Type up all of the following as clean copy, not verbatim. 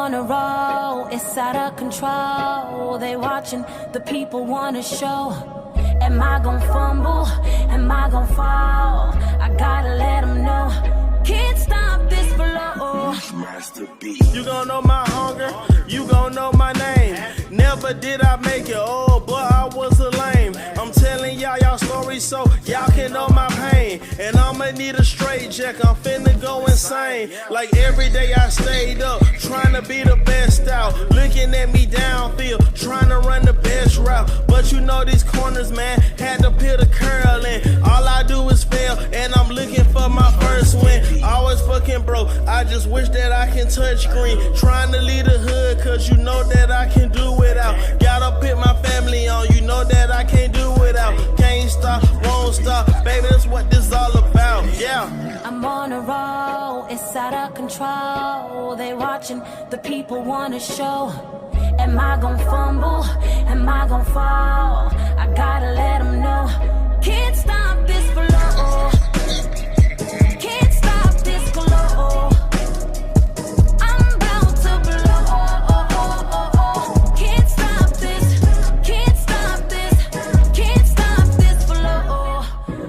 on a roll, it's out of control. They watching, the people want to show. Am I gon' fumble? Am I gon' fall? I gotta let them know. Can't stop this flow. You gon' know my hunger, you gon' know my name. Never did I make it, oh, but I was a lame. I'm telling y'all stories so y'all can know my pain. And I'ma need a straight jack, I'm finna go insane. Like every day I stayed up, trying to be the best out. Looking at me downfield, trying to run the best route. But you know these corners, man, had to put a curl in. All I do is fail, and I'm looking for my first win. Always fucking broke, I just wish that I can touch green. Trying to lead the hood, cause you know that I can do without. Gotta put my family on, you know that I can't do without. Can't stop, won't stop, baby, that's what this all about, yeah. I'm on a roll, it's out of control. They watching, the people wanna show. Am I gon' fumble? Am I gon' fall? I gotta let them know. Can't stop this flow. Can't stop this glow. I'm about to blow. Can't stop this. Can't stop this. Can't stop this flow.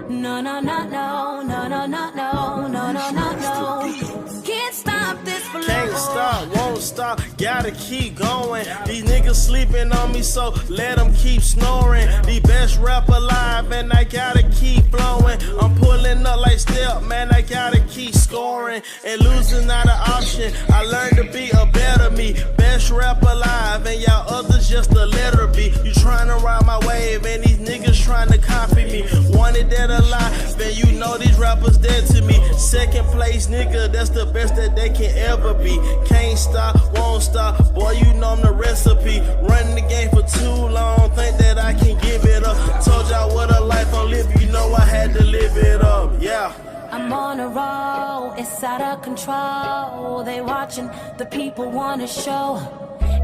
No, no, no, no, no, no, no, no, no, no, no, no. Can't stop this flow. Can't stop, won't stop, gotta keep going. These niggas sleeping on me, so let them keep snoring. The best rap alive, and I gotta keep blowing. I'm pulling up like step, man, I gotta keep scoring. And losing not an option, I learned to be a better me. Best rap alive, and y'all others just a letter B. You trying to ride my wave, and these niggas trying to copy me. Wanted that alive, then you know these rappers dead to me. Second place, nigga, that's the best that they can ever be. Can't stop, won't stop, boy, you know I'm the recipe. Running the game for too long, think that I can give it up. Told y'all what a life I'm living, you know I had to live it up, yeah. I'm on a roll, it's out of control. They watching, the people wanna show.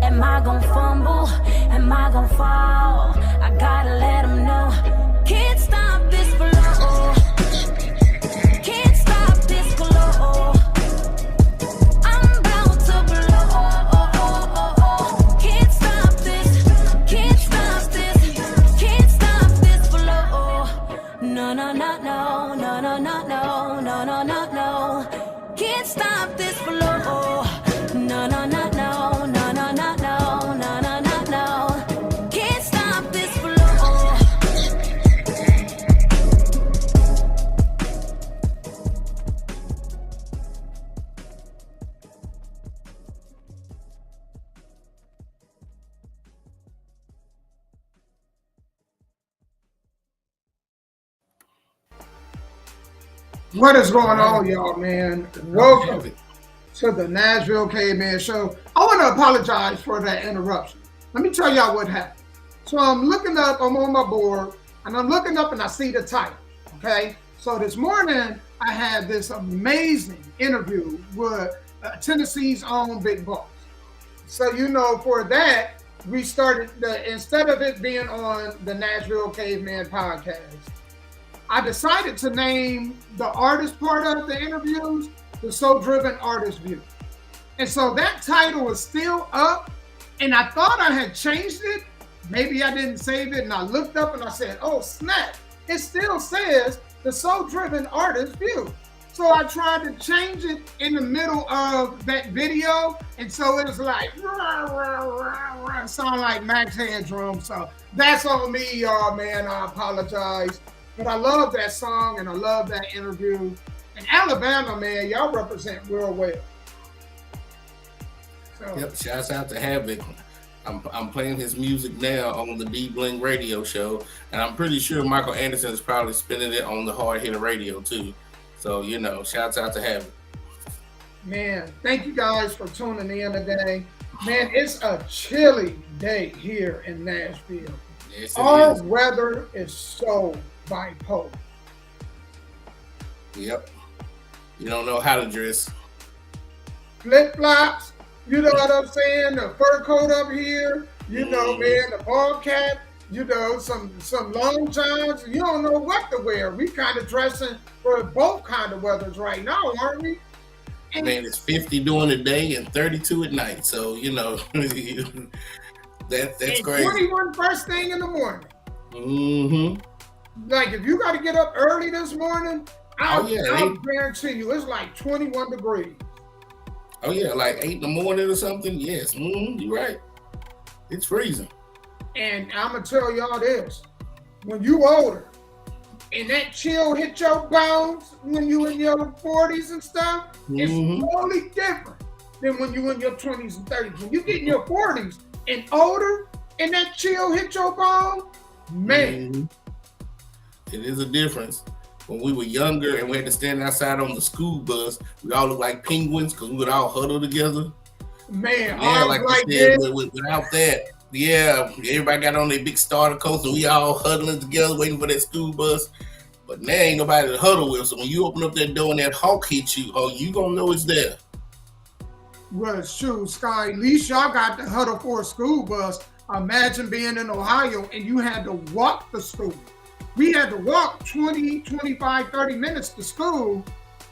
Am I gon' fumble? Am I gon' fall? I gotta let them know. Can't stop this flow. Can't stop this glow. I'm about to blow. Can't stop this. Can't stop this. Can't stop this flow. No, no, no, no, no, no, no, no, no, no, no, no. Can't stop this flow. No, no, no, no, no, no, no, no, no, no, no, no. Can't stop this flow. What is going on, y'all, man? Welcome to the Nashville Cavemen Show. I want to apologize for that interruption. Let me tell y'all what happened. So I'm looking up, I'm on my board, and I'm looking up and I see the title, okay? So this morning, I had this amazing interview with Tennessee's own Big Boss. So, you know, for that, we started, instead of it being on the Nashville Cavemen Podcast, I decided to name the artist part of the interviews the So Driven Artist View. And so that title is still up, and I thought I had changed it. Maybe I didn't save it, and I looked up and I said, oh snap, it still says the So Driven Artist View. So I tried to change it in the middle of that video, and so it was like, rah, rah, rah, rah, sound like Max Headroom. So that's on me, y'all, man, I apologize. But I love that song and I love that interview. And Alabama, man, y'all represent real well. So. Yep, shouts out to Havoc. I'm playing his music now on the D Bling radio show, and I'm pretty sure Michael Anderson is probably spinning it on the Hard Hitter radio too. So, you know, shouts out to Havoc. Man, thank you guys for tuning in today. Man, it's a chilly day here in Nashville. Yes, Our weather is so bipolar. Yep. You don't know how to dress. Flip-flops, you know what I'm saying? The fur coat up here, you know, man, the ball cap, you know, some long johns. You don't know what to wear. We kind of dressing for both kind of weathers right now, aren't we? Man, it's 50 during the day and 32 at night. So, that's crazy. 21 first thing in the morning. Mm-hmm. Like, if you got to get up early this morning, I'll guarantee you it's like 21 degrees. Oh, yeah, like 8 in the morning or something? Yes, you're right. It's freezing. And I'm going to tell y'all this. When you older and that chill hit your bones when you in your 40s and stuff, it's totally different than when you in your 20s and 30s. When you get in your 40s and older and that chill hit your bones, man. It is a difference. When we were younger and we had to stand outside on the school bus, we all looked like penguins because we would all huddle together. Man, like you said, without that, everybody got on their big starter coats and we all huddling together waiting for that school bus. But now ain't nobody to huddle with. So when you open up that door and that hawk hits you, you gonna know it's there. Well, shoot, Sky, at least y'all got to huddle for a school bus. Imagine being in Ohio and you had to walk to school. We had to walk 20, 25, 30 minutes to school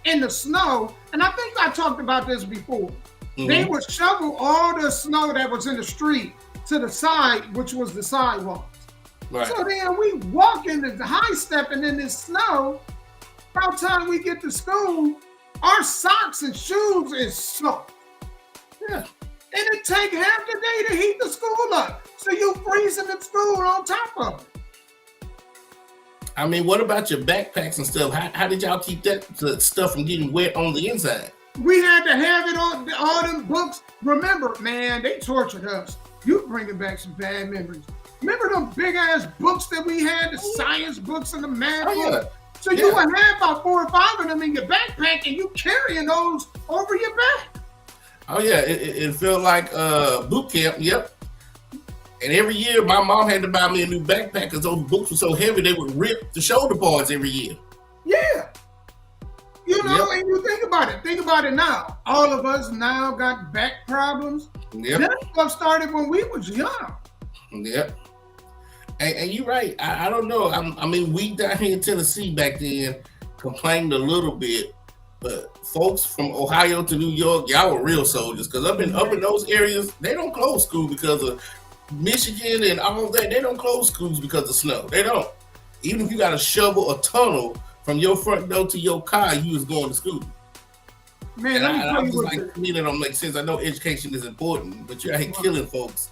in the snow. And I think I talked about this before. They would shovel all the snow that was in the street to the side, which was the sidewalks. Right. So then we walk in the high stepping in this snow. By the time we get to school, our socks and shoes is soaked. Yeah. And it take half the day to heat the school up. So you freezing in school on top of it. I mean, what about your backpacks and stuff? How did y'all keep that stuff from getting wet on the inside? We had to have it on all them books. Remember, man, they tortured us. You bringing back some bad memories. Remember them big ass books that we had, the science books and the math books? Yeah. So you would have about 4 or 5 of them in your backpack and you carrying those over your back. Oh yeah, it felt like boot camp, yep. And every year my mom had to buy me a new backpack because those books were so heavy they would rip the shoulder parts every year. Yeah. And you think about it now. All of us now got back problems. Yep. That stuff started when we was young. Yep. And you're right. I don't know. I mean, we down here in Tennessee back then complained a little bit, but folks from Ohio to New York, y'all were real soldiers. Because up in those areas, they don't close school because of Michigan and all that. They don't close schools because of snow. They don't. Even if you got to shovel a tunnel from your front door to your car, you was going to school. Man, to me, that don't make sense. I know education is important, but you're out here killing folks.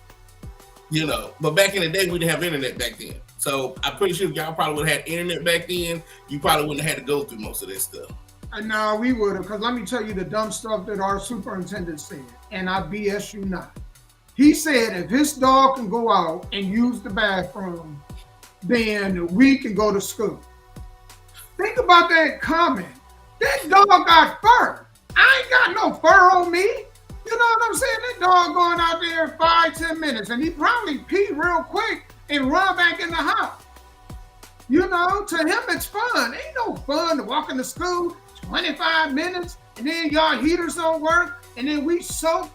But back in the day, we didn't have internet back then. So I'm pretty sure if y'all probably would have had internet back then, you probably wouldn't have had to go through most of that stuff. No, we would have, because let me tell you the dumb stuff that our superintendent said, and I BS you not. He said if his dog can go out and use the bathroom, then we can go to school. Think about that comment. That dog got fur. I ain't got no fur on me. You know what I'm saying? That dog going out there 5-10 minutes and he probably pee real quick and run back in the house. To him it's fun. Ain't no fun to walk into school 25 minutes and then y'all heaters don't work and then we soak.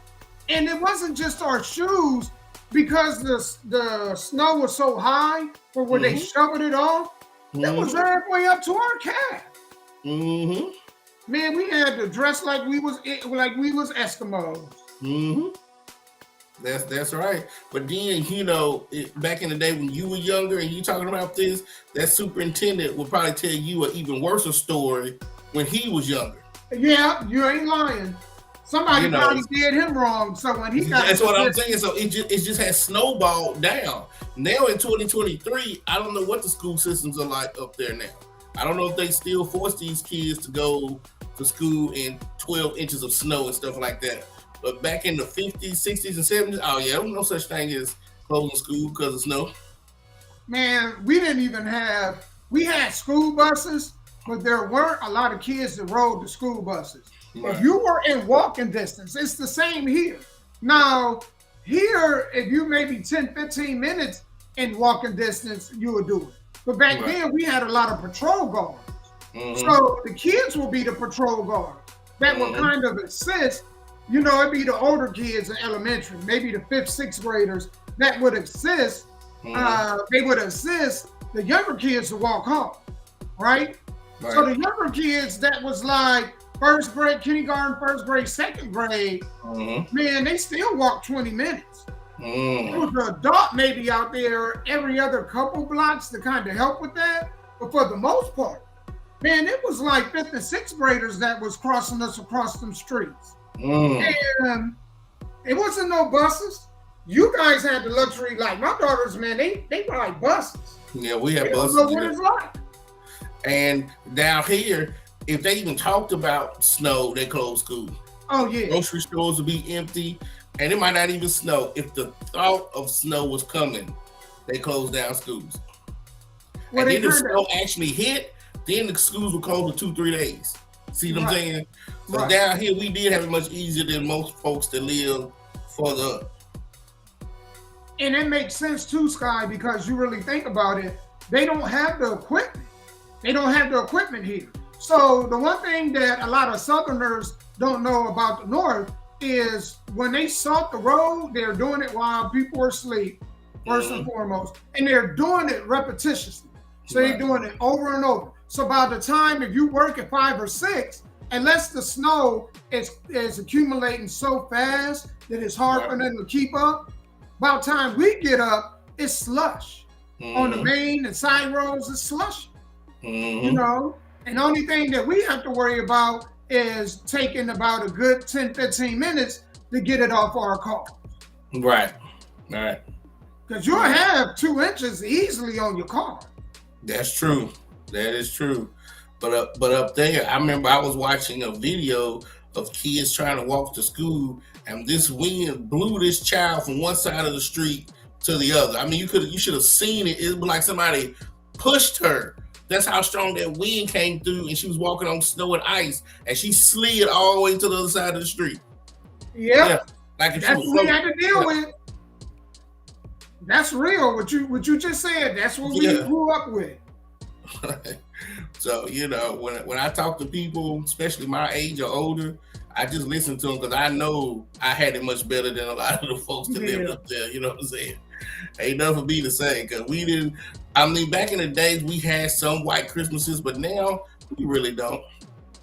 And it wasn't just our shoes because the snow was so high for where they shoveled it off. That was halfway up to our calf. Man, we had to dress like we was Eskimos. That's right. But then, back in the day when you were younger and you talking about this, that superintendent would probably tell you an even worse story when he was younger. Yeah, you ain't lying. Somebody probably did him wrong. So when he got that's what I'm saying. So it just has snowballed down. Now in 2023, I don't know what the school systems are like up there now. I don't know if they still force these kids to go to school in 12 inches of snow and stuff like that. But back in the 50s, 60s, and 70s, there was no such thing as closing school because of snow. Man, we had school buses, but there weren't a lot of kids that rode the school buses. Right. If you were in walking distance, it's the same here. Now, here, if you maybe 10, 15 minutes in walking distance, you would do it. But back then, we had a lot of patrol guards. So the kids will be the patrol guard that will kind of assist. It'd be the older kids in elementary, maybe the 5th, 6th graders that would assist. They would assist the younger kids to walk home, right? So the younger kids that was like first grade, kindergarten, first grade, second grade, man, they still walk 20 minutes. There was an adult maybe out there every other couple blocks to kind of help with that. But for the most part, man, it was like 5th and 6th graders that was crossing us across them streets. And it wasn't no buses. You guys had the luxury, like my daughters, man, they ride buses. Yeah, we have buses. Don't know what it's like. And down here, if they even talked about snow, they closed school. Oh, yeah. Grocery stores would be empty, and it might not even snow. If the thought of snow was coming, they closed down schools. Well, and then the snow actually hit, then the schools would close for 2-3 days. See what I'm saying? So down here, we did have it much easier than most folks that live further up. And it makes sense too, Sky, because you really think about it, they don't have the equipment. They don't have the equipment here. So the one thing that a lot of Southerners don't know about the North is when they salt the road, they're doing it while people are asleep, first and foremost. And they're doing it repetitiously. So they're doing it over and over. So by the time, if you work at 5 or 6, unless the snow is accumulating so fast that it's hard for them to keep up, by the time we get up, it's slush. On the main and side roads, it's slush. You know? And the only thing that we have to worry about is taking about a good 10, 15 minutes to get it off our cars. Right. Because you'll have 2 inches easily on your car. That's true. That is true. But up there, I remember I was watching a video of kids trying to walk to school, and this wind blew this child from one side of the street to the other. I mean, you should have seen it. It was like somebody pushed her. That's how strong that wind came through, and she was walking on snow and ice, and she slid all the way to the other side of the street. Yeah, like if that's what we had to deal with. That's real. What you just said. That's what we grew up with. So, you know, when I talk to people, especially my age or older, I just listen to them because I know I had it much better than a lot of the folks that lived up there. You know what I'm saying? Ain't nothing for me to say because we didn't. I mean, back in the days, we had some white Christmases, but now we really don't.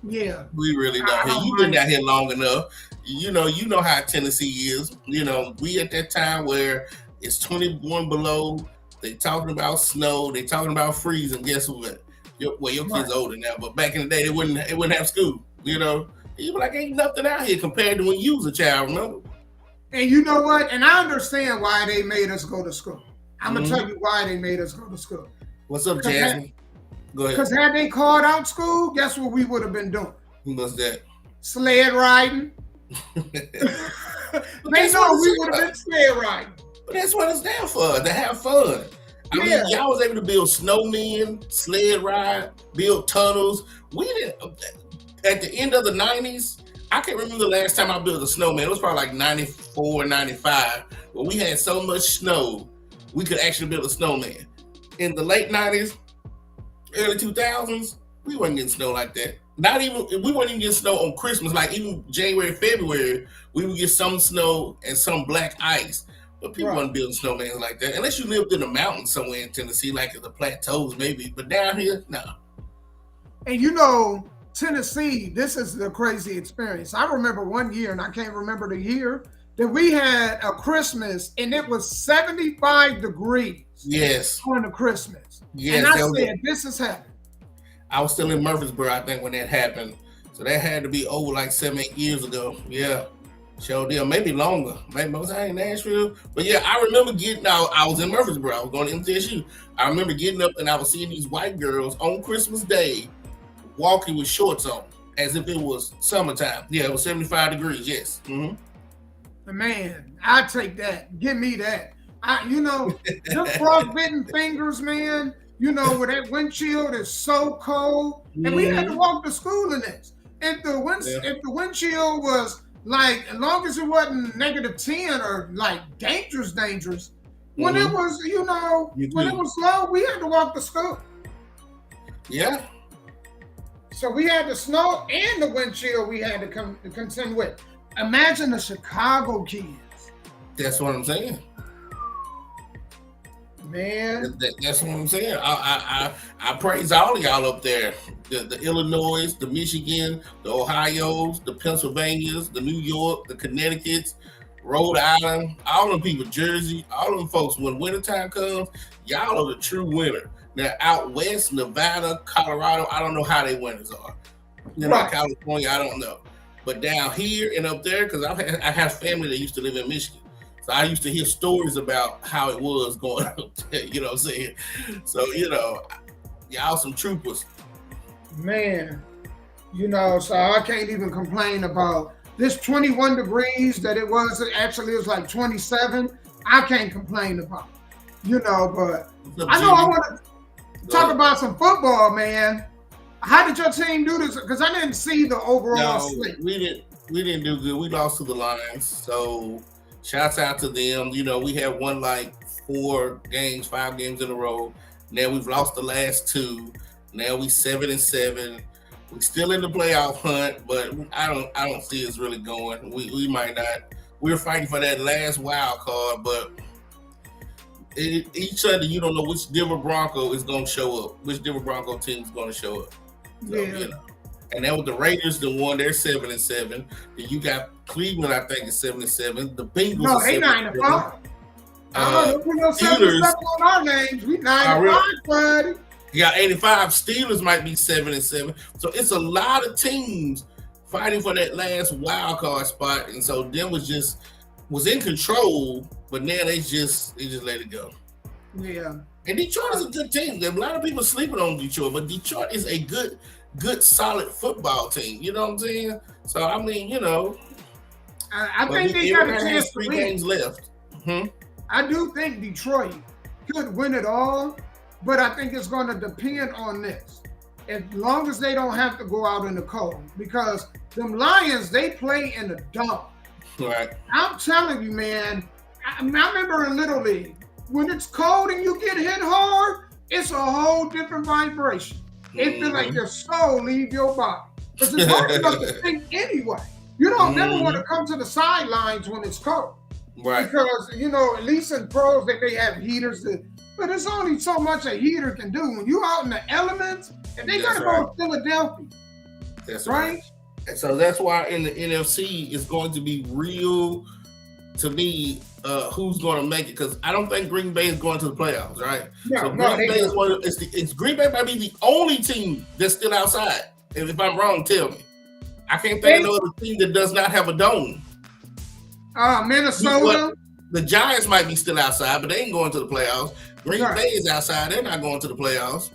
Yeah. We really don't. You've been down here long enough. You know how Tennessee is. You know, we at that time where it's 21 below. They talking about snow. They talking about freezing. Guess what? Your kids older now, but back in the day, they wouldn't have school. You know, you be like, ain't nothing out here compared to when you was a child. Remember? And you know what? And I understand why they made us go to school. I'm gonna tell you why they made us go to school. What's up, Jasmine? Go ahead. Because had they called out school, guess what we would have been doing? What's that? Sled riding. They know we would have been sled riding. But that's what it's there for, to have fun. I mean, y'all was able to build snowmen, sled ride, build tunnels. We didn't, at the end of the 90s, I can't remember the last time I built a snowman. It was probably like 94, 95, where we had so much snow, we could actually build a snowman. In the late 90s, early 2000s, we weren't getting snow like that. We weren't even getting snow on Christmas. Like even January, February, we would get some snow and some black ice. But people weren't building snowmen like that. Unless you lived in the mountains somewhere in Tennessee, like in the plateaus maybe. But down here, no. And you know, Tennessee, this is the crazy experience. I remember one year, and I can't remember the year, that we had a Christmas and it was 75 degrees. Yes. On the Christmas. Yes. And I said, this is happening. I was still in Murfreesboro, I think, when that happened. So that had to be over like 7-8 years ago. Yeah. Sure deal. Maybe longer. Maybe I was in Nashville. But yeah, I remember getting out. I was in Murfreesboro. I was going to MTSU. I remember getting up and I was seeing these white girls on Christmas Day walking with shorts on as if it was summertime. Yeah, it was 75 degrees. Yes. Man, I take that. Give me that. The frostbitten fingers, man. You know, where that windshield is so cold. And we had to walk to school in this. If the windshield was like, as long as it wasn't -10 or like dangerous, when it was, when it was low, we had to walk to school. Yeah. So we had the snow and the windshield we had to contend with. Imagine the Chicago kids. That's what I'm saying. Man. That's what I'm saying. I praise all of y'all up there. the Illinois, the Michigan, the Ohio's, the Pennsylvanias, the New York, the Connecticut's, Rhode Island, all them people, Jersey, all them folks, when wintertime comes, y'all are the true winner. Now, out west, Nevada, Colorado, I don't know how they winters are. California, I don't know. But down here and up there, because I have family that used to live in Michigan. So I used to hear stories about how it was going up there, you know what I'm saying? So, y'all some troopers. Man, so I can't even complain about this 21 degrees that it was. Actually, it was like 27. I can't complain about, but I know I want to talk about some football, man. How did your team do this? Because I didn't see the overall slate. We didn't do good. We lost to the Lions. So shouts out to them. We had won like 5 games in a row. Now we've lost the last 2. Now we 7-7. We're still in the playoff hunt, but I don't see us really going. We might not. We're fighting for that last wild card, but each Sunday you don't know which Denver Bronco is going to show up. Which Denver Bronco team is going to show up. So, And then with the Raiders, the one they're 7-7. Then you got Cleveland, I think, is 7-7. The Bengals. No, they 9-5. Don't put no 7-7 on our names. We 9-5, buddy. You got 85. Steelers might be 7-7. So it's a lot of teams fighting for that last wild card spot. And so them was in control, but now they just let it go. Yeah. And Detroit is a good team. There are a lot of people sleeping on Detroit, but Detroit is a good, solid football team. You know what I'm saying? So I mean, I think they got a chance to win. 3 games left. I do think Detroit could win it all, but I think it's going to depend on this. As long as they don't have to go out in the cold, because them Lions, they play in the dump. Right. I'm telling you, man. I remember in Little League, when it's cold and you get hit hard, it's a whole different vibration. It feels like your soul leave your body. Because it's hard enough to think anyway. You don't never want to come to the sidelines when it's cold. Right. Because, at least in pros, they have heaters. But it's only so much a heater can do. When you out in the elements, and they got to go to Philadelphia. That's right. And so that's why in the NFC, it's going to be real, to me, who's going to make it, because I don't think Green Bay is going to the playoffs, right? So Green Bay is Green Bay might be the only team that's still outside. And if I'm wrong, tell me. I can't think of another team that does not have a dome. Minnesota. The Giants might be still outside, but they ain't going to the playoffs. Green Bay is outside; they're not going to the playoffs.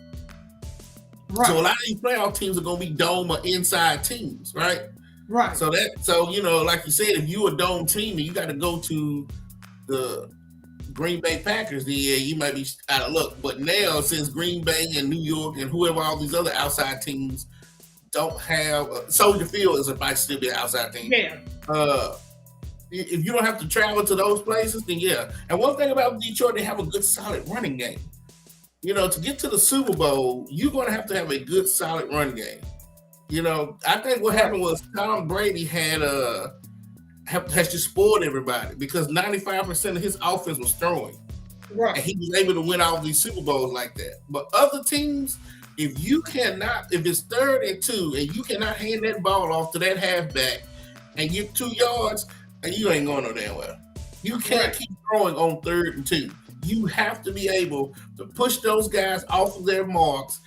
Right. So a lot of these playoff teams are going to be dome or inside teams, right? Right. So like you said, if you a dome team and you got to go to the Green Bay Packers, then you might be out of luck. But now, since Green Bay and New York and whoever all these other outside teams don't have, Soldier Field might still be an outside team. Yeah. If you don't have to travel to those places, then yeah. And one thing about Detroit, they have a good, solid running game. To get to the Super Bowl, you're going to have a good, solid run game. I think what happened was Tom Brady has just spoiled everybody because 95% of his offense was throwing. Right. And he was able to win all these Super Bowls like that. But other teams, if it's 3rd and 2 and you cannot hand that ball off to that halfback and get 2 yards, and you ain't going no damn well. You can't keep throwing on 3rd and 2. You have to be able to push those guys off of their marks,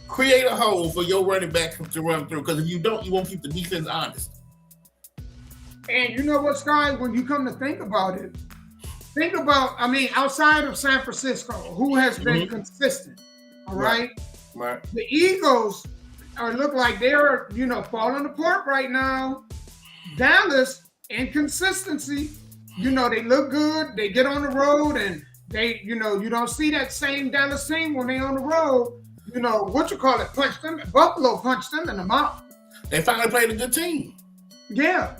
create a hole for your running back to run through. Because if you don't, you won't keep the defense honest. And you know what, Sky? When you come to think about it, outside of San Francisco, who has been consistent, all right? Right. The Eagles look like they're, falling apart right now. Dallas, inconsistency. They look good. They get on the road and they, you don't see that same Dallas team when they on the road. Buffalo punched them in the mouth. They finally played a good team. Yeah.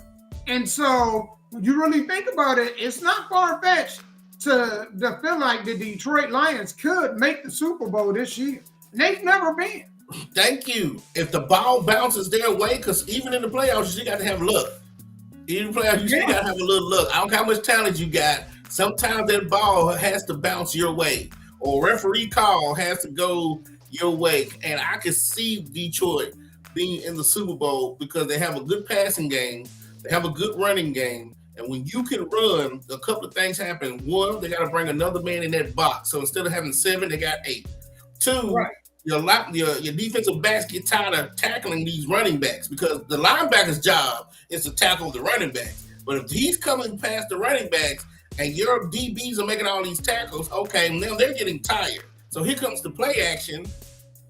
And so when you really think about it, it's not far-fetched to feel like the Detroit Lions could make the Super Bowl this year. They've never been. Thank you. If the ball bounces their way, because even in the playoffs, you still got to have luck. Even in the playoffs, you still got to have a little luck. I don't care how much talent you got. Sometimes that ball has to bounce your way. Or referee call has to go your way. And I can see Detroit being in the Super Bowl because they have a good passing game, they have a good running game. And when you can run, a couple of things happen. One, they got to bring another man in that box. So instead of having 7, they got 8. 2, your defensive backs get tired of tackling these running backs because the linebacker's job is to tackle the running backs. But if he's coming past the running backs and your DBs are making all these tackles, okay, now they're getting tired. So here comes the play action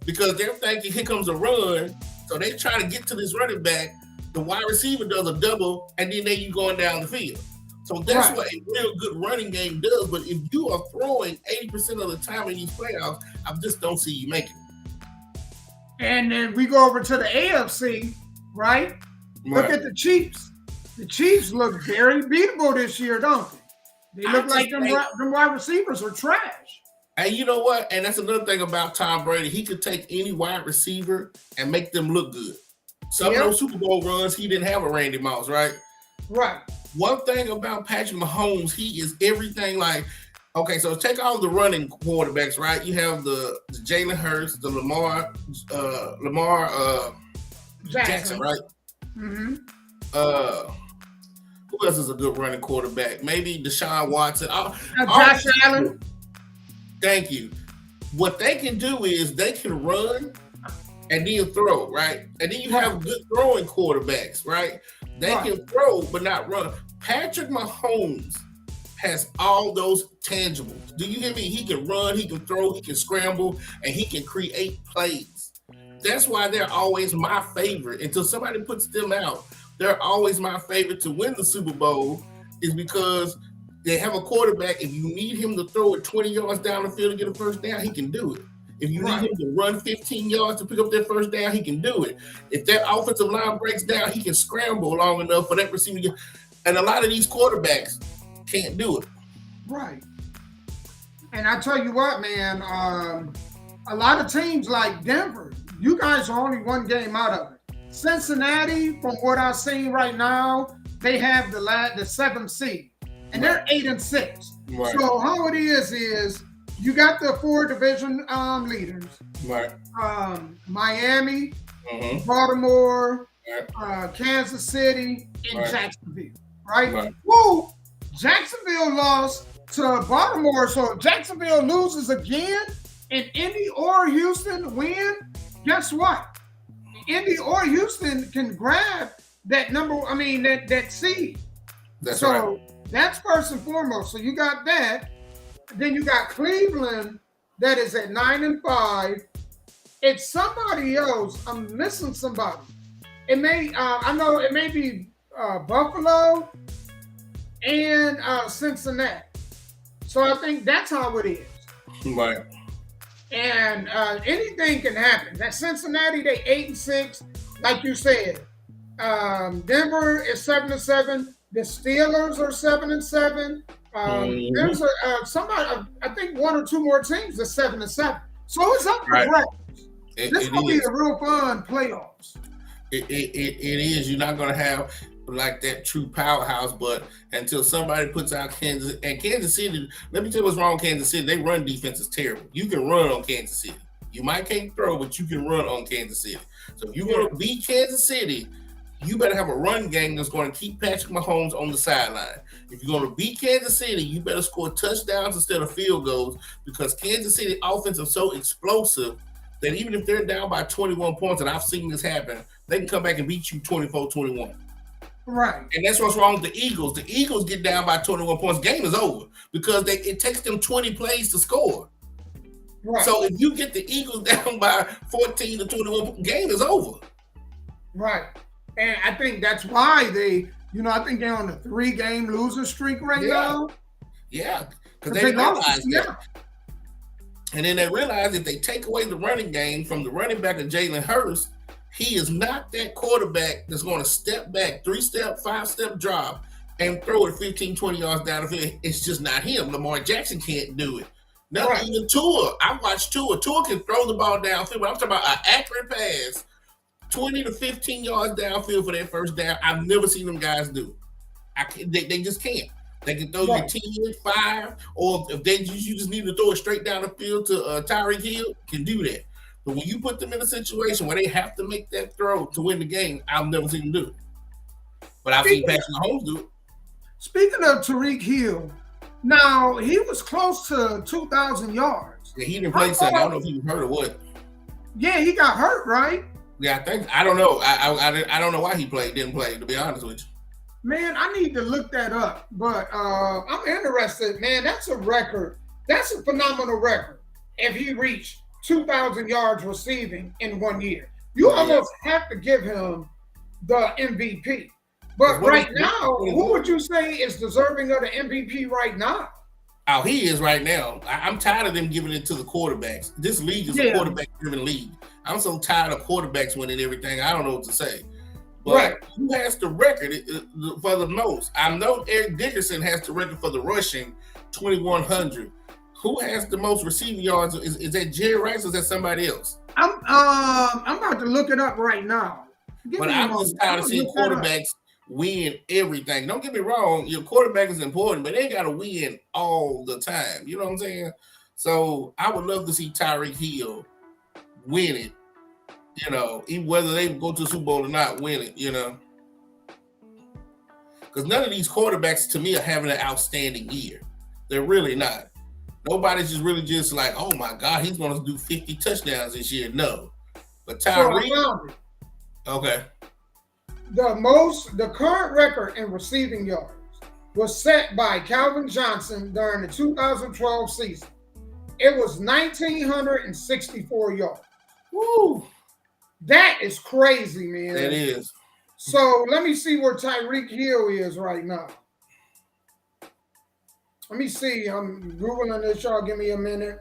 because they're thinking here comes a run. So they try to get to this running back. The wide receiver does a double, and then you going down the field. So that's what a real good running game does. But if you are throwing 80% of the time in these playoffs, I just don't see you making it. And then we go over to the AFC, right? Look at the Chiefs. The Chiefs look very beatable this year, don't they? They look like them wide receivers are trash. And you know what? And that's another thing about Tom Brady. He could take any wide receiver and make them look good. Some of those Super Bowl runs, he didn't have a Randy Moss, right? Right. One thing about Patrick Mahomes, he is everything like, okay, so take all the running quarterbacks, right? You have the Jalen Hurts, the Lamar Jackson, right? Mm-hmm. Who else is a good running quarterback? Maybe Deshaun Watson. Josh Allen. Thank you. What they can do is they can run and then throw, right? And then you have good throwing quarterbacks, right? They can throw but not run. Patrick Mahomes has all those tangibles. Do you hear me? He can run, he can throw, he can scramble, and he can create plays. That's why they're always my favorite. Until somebody puts them out, they're always my favorite to win the Super Bowl is because they have a quarterback. If you need him to throw it 20 yards down the field to get a first down, he can do it. If you need him to run 15 yards to pick up that first down, he can do it. If that offensive line breaks down, he can scramble long enough for that receiver. And a lot of these quarterbacks can't do it. Right. And I tell you what, man, a lot of teams like Denver, you guys are only one game out of it. Cincinnati, from what I've seen right now, they have the 7th seed. And they're 8-6. Right. So how it is you got the 4 division leaders. Right. Miami, Baltimore, Kansas City, and Right. Jacksonville. Right? Right. Woo! Jacksonville lost to Baltimore. So if Jacksonville loses again and Indy or Houston win, guess what? Indy or Houston can grab that that seed. That's right. That's first and foremost. So you got that. Then you got Cleveland that is at 9-5. It's somebody else. I'm missing somebody. It may I know it may be Buffalo and Cincinnati. So I think that's how it is. Right. And anything can happen. That Cincinnati, they 8-6, like you said. Denver is 7-7. The Steelers are 7-7. There's somebody, I think 1 or 2 more teams that's 7-7. So it's up for grabs. This will be a real fun playoffs. It is. You're not going to have like that true powerhouse, but until somebody puts out Kansas City, let me tell you what's wrong with Kansas City. They run defense is terrible. You can run on Kansas City. You might can't throw, but you can run on Kansas City. So if you want to beat Kansas City, you better have a run game that's going to keep Patrick Mahomes on the sideline. If you're going to beat Kansas City, you better score touchdowns instead of field goals because Kansas City offense is so explosive that even if they're down by 21 points, and I've seen this happen, they can come back and beat you 24-21. Right. And that's what's wrong with the Eagles. The Eagles get down by 21 points. Game is over because it takes them 20 plays to score. Right. So if you get the Eagles down by 14-21, game is over. Right. And I think that's why I think they're on a 3-game losing streak right now. Yeah, because they realize that. And then they realize if they take away the running game from the running back of Jalen Hurts, he is not that quarterback that's going to step back, 3-step, 5-step drop, and throw it 15, 20 yards down the field. It's just not him. Lamar Jackson can't do it. Not even Tua. I watched Tua. Tua can throw the ball downfield, but I'm talking about an accurate pass, 20 to 15 yards downfield for that first down. I've never seen them guys do it. They just can't. They can throw you 10, 5, or if you just need to throw it straight down the field to Tyreek Hill, can do that. But when you put them in a situation where they have to make that throw to win the game, I've never seen them do it. But I've seen Patrick Mahomes do it. Speaking of Tyreek Hill, now he was close to 2,000 yards. Yeah, he didn't play Sunday. I don't know if he was hurt or what. Yeah, he got hurt, right? Yeah, I don't know. I don't know why he didn't play, to be honest with you. Man, I need to look that up. But I'm interested, man. That's a record. That's a phenomenal record. If he reached 2,000 yards receiving in 1 year, you almost have to give him the MVP. But right now, who would you say is deserving of the MVP right now? Oh, he is right now. I'm tired of them giving it to the quarterbacks. This league is a quarterback-driven league. I'm so tired of quarterbacks winning everything. I don't know what to say. But who has the record for the most? I know Eric Dickerson has the record for the rushing, 2,100. Who has the most receiving yards? Is that Jerry Rice or is that somebody else? I'm about to look it up right now. But I'm just tired of seeing quarterbacks win everything. Don't get me wrong, your quarterback is important, but they got to win all the time. You know what I'm saying? So I would love to see Tyreek Hill win it. You know, even whether they go to the Super Bowl or not, win it. You know, because none of these quarterbacks to me are having an outstanding year. They're really not. Nobody's just like, oh my God, he's going to do 50 touchdowns this year. No, but Tyreek. Okay. The current record in receiving yards was set by Calvin Johnson during the 2012 season. It was 1,964 yards. Woo! That is crazy, man. That is. So let me see where Tyreek Hill is right now. Let me see. I'm Googling this, y'all. Give me a minute.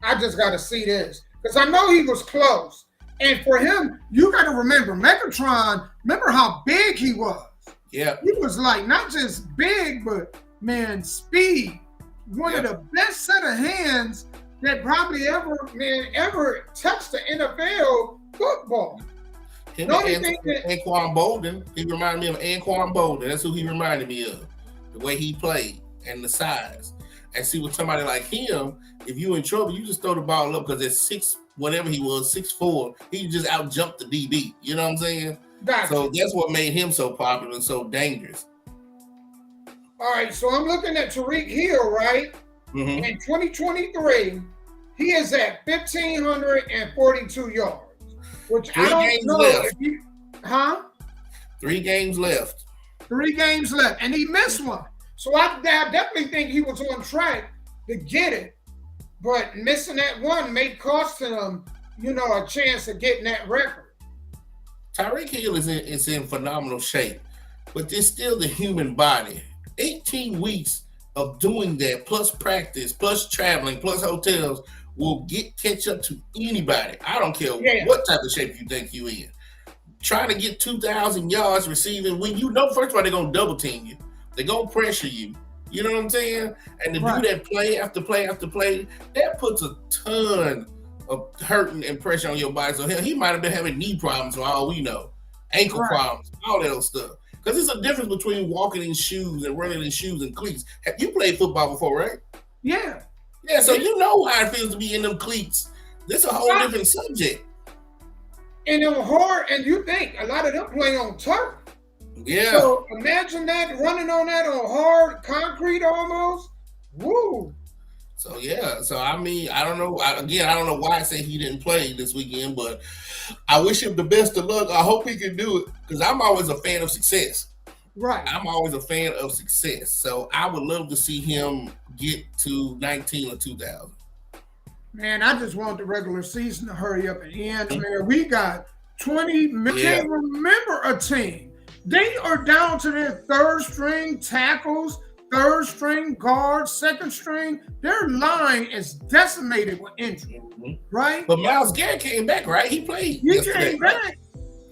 I just got to see this because I know he was close. And for him, you got to remember, Megatron, remember how big he was. Yeah. He was like not just big, but, man, speed. One of the best set of hands that probably ever touched the NFL football. Him and Anquan Bolden. He reminded me of Anquan Bolden. That's who he reminded me of. The way he played and the size. And see, with somebody like him, if you in trouble, you just throw the ball up because it's 6', whatever he was, 6'4", he just out jumped the DB. You know what I'm saying? Gotcha. So that's what made him so popular and so dangerous. All right, so I'm looking at Tyreek Hill, right? Mm-hmm. In 2023, he is at 1,542 yards, which I don't know if you, 3 games left. 3 games left, and he missed one. So I definitely think he was on track to get it, but missing that one may cost him, a chance of getting that record. Tyreek Hill is in phenomenal shape, but it's still the human body. 18 weeks of doing that, plus practice, plus traveling, plus hotels, will catch up to anybody. I don't care what type of shape you think you in. Trying to get 2,000 yards receiving when first of all, they're going to double team you. They're going to pressure you. You know what I'm saying? And to do that play after play after play, that puts a ton of hurting and pressure on your body. So hell, he might have been having knee problems for all we know. Ankle problems, all that other stuff. Because there's a difference between walking in shoes and running in shoes and cleats. You played football before, right? Yeah. Yeah, so you know how it feels to be in them cleats. This is a whole different subject. And them hard, and you think a lot of them play on turf. Yeah. So imagine that running on that on hard concrete almost. Woo. So yeah. So I mean, I don't know. I don't know why I say he didn't play this weekend, but I wish him the best of luck. I hope he can do it because I'm always a fan of success. Right. I'm always a fan of success. So I would love to see him get to 19 or 2,000. Man, I just want the regular season to hurry up and end. Man, we got 20 minutes. I can't remember a team. They are down to their third string tackles, third string guards, second string. Their line is decimated with injury, right? But Myles Garrett came back, right? He played. He came back,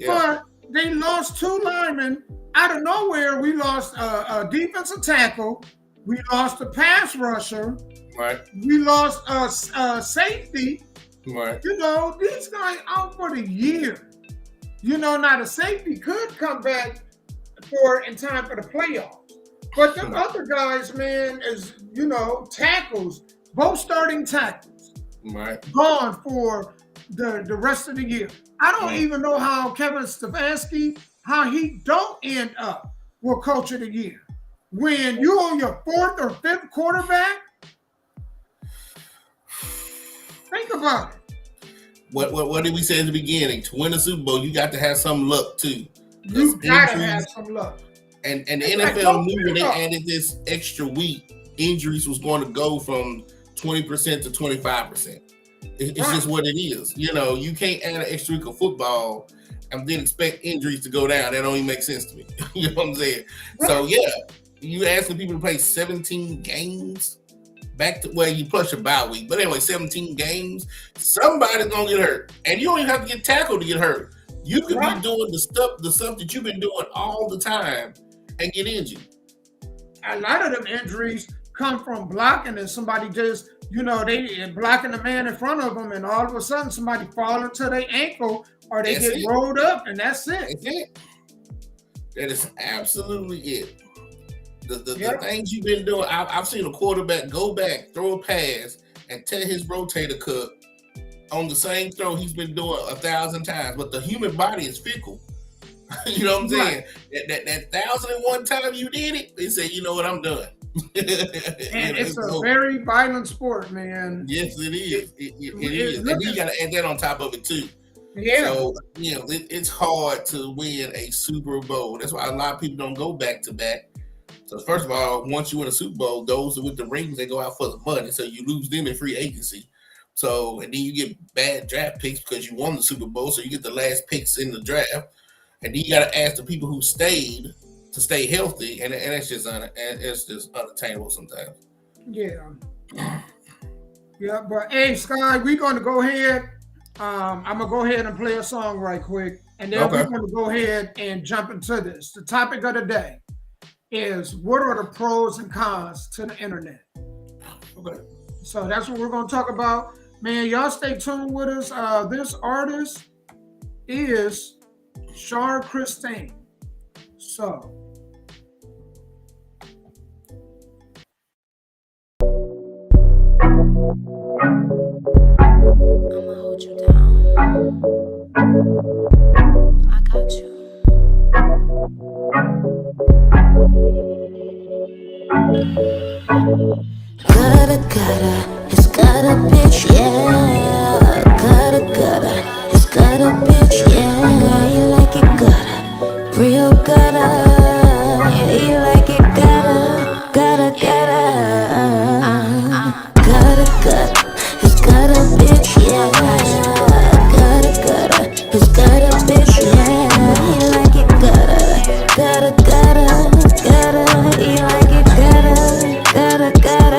but they lost 2 linemen. Out of nowhere, we lost a defensive tackle. We lost a pass rusher. Right. We lost a safety. Right. These guys out for the year. Now the safety could come back in time for the playoffs. But the other guys, man, tackles, both starting tackles. Right. Gone for the rest of the year. I don't even know how Kevin Stefanski, how he don't end up with Coach of the Year. When you on your 4th or 5th quarterback, think about it. What did we say at the beginning? To win a Super Bowl, you got to have some luck too. You gotta have some luck. And the NFL knew when they added this extra week, injuries was going to go from 20% to 25%. It's just what it is. You know, you can't add an extra week of football and then expect injuries to go down. That don't even make sense to me. You know what I'm saying? Right. So yeah, you asking people to play 17 games back to you plus your bye week, but anyway, 17 games. Somebody's gonna get hurt, and you don't even have to get tackled to get hurt. You could be doing the stuff that you've been doing all the time and get injured. A lot of them injuries come from blocking, and somebody just, they blocking the man in front of them, and all of a sudden somebody fall into their ankle or they get rolled up, and that's it. That's it. That is absolutely it. The things you've been doing, I've seen a quarterback go back, throw a pass, and tear his rotator cuff on the same throw he's been doing 1,000 times. But the human body is fickle. You know what I'm saying? That 1,001 time you did it, they say, you know what, I'm done. And it's a very violent sport, man. Yes, it is. It is. And then you got to add that on top of it, too. Yeah. So, it's hard to win a Super Bowl. That's why a lot of people don't go back to back. So, first of all, once you win a Super Bowl, those with the rings, they go out for the money. So, you lose them in free agency. So, and then you get bad draft picks because you won the Super Bowl. So, you get the last picks in the draft. And then you got to ask the people who stayed to stay healthy. And it's just unattainable sometimes. Yeah. Yeah, but hey, Sky, we're going to go ahead. I'm going to go ahead and play a song right quick. And then we're going to go ahead and jump into this. The topic of the day is, what are the pros and cons to the internet? Okay. So that's what we're going to talk about. Man, y'all stay tuned with us. This artist is Shar Christine. So. I'ma hold you down. I got you. It's got a bitch, yeah. It's got a bitch, yeah. You like it, gotta, real gotta. Yeah, you like it, gotta. It's got a bitch, yeah. It's got a bitch, yeah. You like it, gotta. You like it, gotta.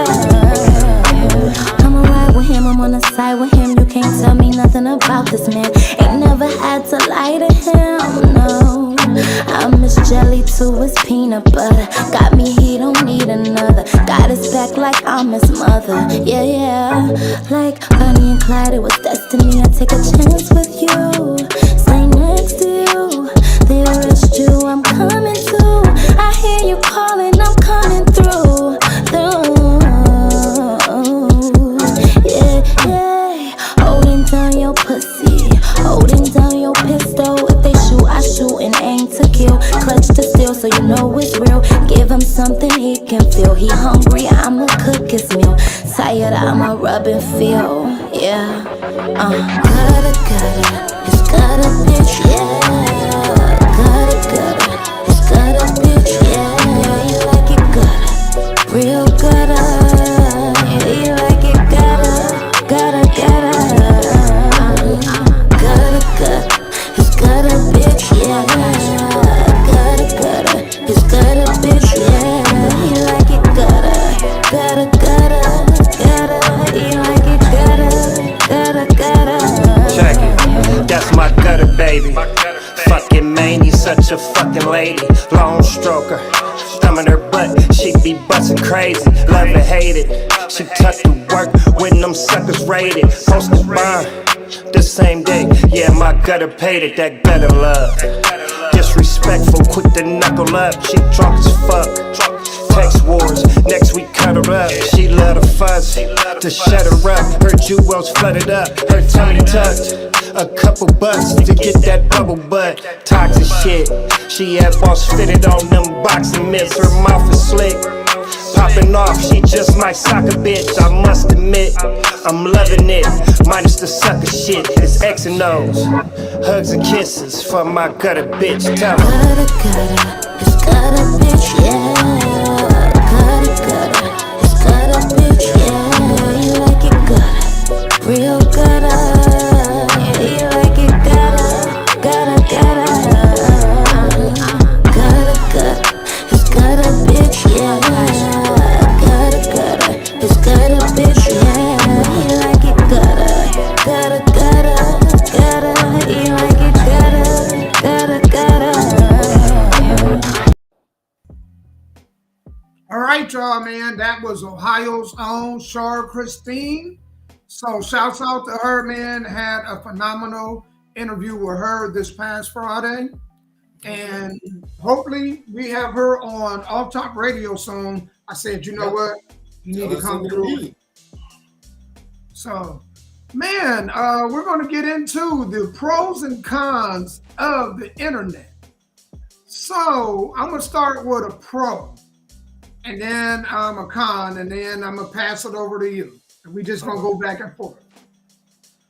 I'ma ride with him, I'm on the side with him. You can't tell me nothing about this man. Ain't never had to lie to him, no. I'm Miss Jelly to his peanut butter. Got me, he don't need another. Got his back like I'm his mother. Yeah. Like Bonnie and Clyde, it was destiny. I take a chance with you. Stay next to you. The arrest you, I'm coming too. I hear you calling, I'm coming through. Yeah. Holding down your pussy, holding down your pistol. If they shoot, I shoot and aim to kill. Clutch to steal, so you know it's real. Give him something he can feel. He hungry, I'ma cook his meal. Tired, I'ma rub and feel. Yeah. It's got a bitch, yeah. It's got a bitch, yeah. You like it, gotta, real gotta. Yeah, you like it, gotta. It's got a bitch, yeah. It's got a bitch, yeah. You like it, gotta. You like it, gotta. Check it, that's my gutter, baby. Fucking man, you such a fucking lady. Long stroker, thumb in her butt, she be bustin' crazy. Love it, hate it. She tuck to work when them suckers raided. Posted bond the same day. Yeah, my gutter paid it, that gutter love. Disrespectful, quick to knuckle up. She drunk as fuck. text wars. Next we cut her up. She love the fuzz to shut her up. Her jewels flooded up, her tummy tucked. A couple bucks to get that bubble butt. Toxic shit. She had boss fitted on them boxing mitts. Her mouth is slick. Popping off, she just might sock a bitch. I must admit, I'm loving it. Minus the sucker shit, it's X and O's. Hugs and kisses for my gutter bitch. Tell her. It's gutter bitch, yeah. Gutter, it's gutter bitch, yeah. You like it gutter, real gutter. Yeah, you like it gutter, gutter. Gutter, it's gutter bitch, yeah. It's gutter bitch, yeah. You like it gutter, you like it gutter. All right, y'all, man. That was Ohio's own Shar Christine. So shouts out to her, man. Had a phenomenal interview with her this past Friday. And hopefully we have her on Off Top Radio soon. I said, you know what? You need to come through. So, man, we're going to get into the pros and cons of the internet. So, I'm going to start with a pro, and then a con, and then I'm going to pass it over to you. And we're just going to go back and forth.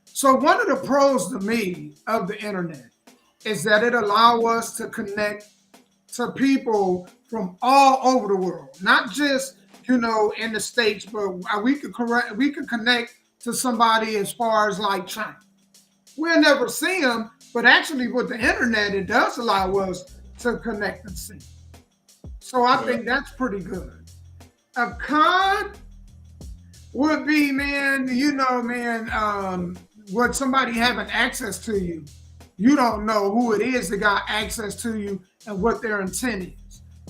So, one of the pros to me of the internet is that it allows us to connect to people from all over the world, not just in the States, but we could connect to somebody as far as like China. We'll never see them, but actually with the internet, it does allow us to connect and see. So I think that's pretty good. A con would be, with somebody having access to you, you don't know who it is that got access to you and what their intent is.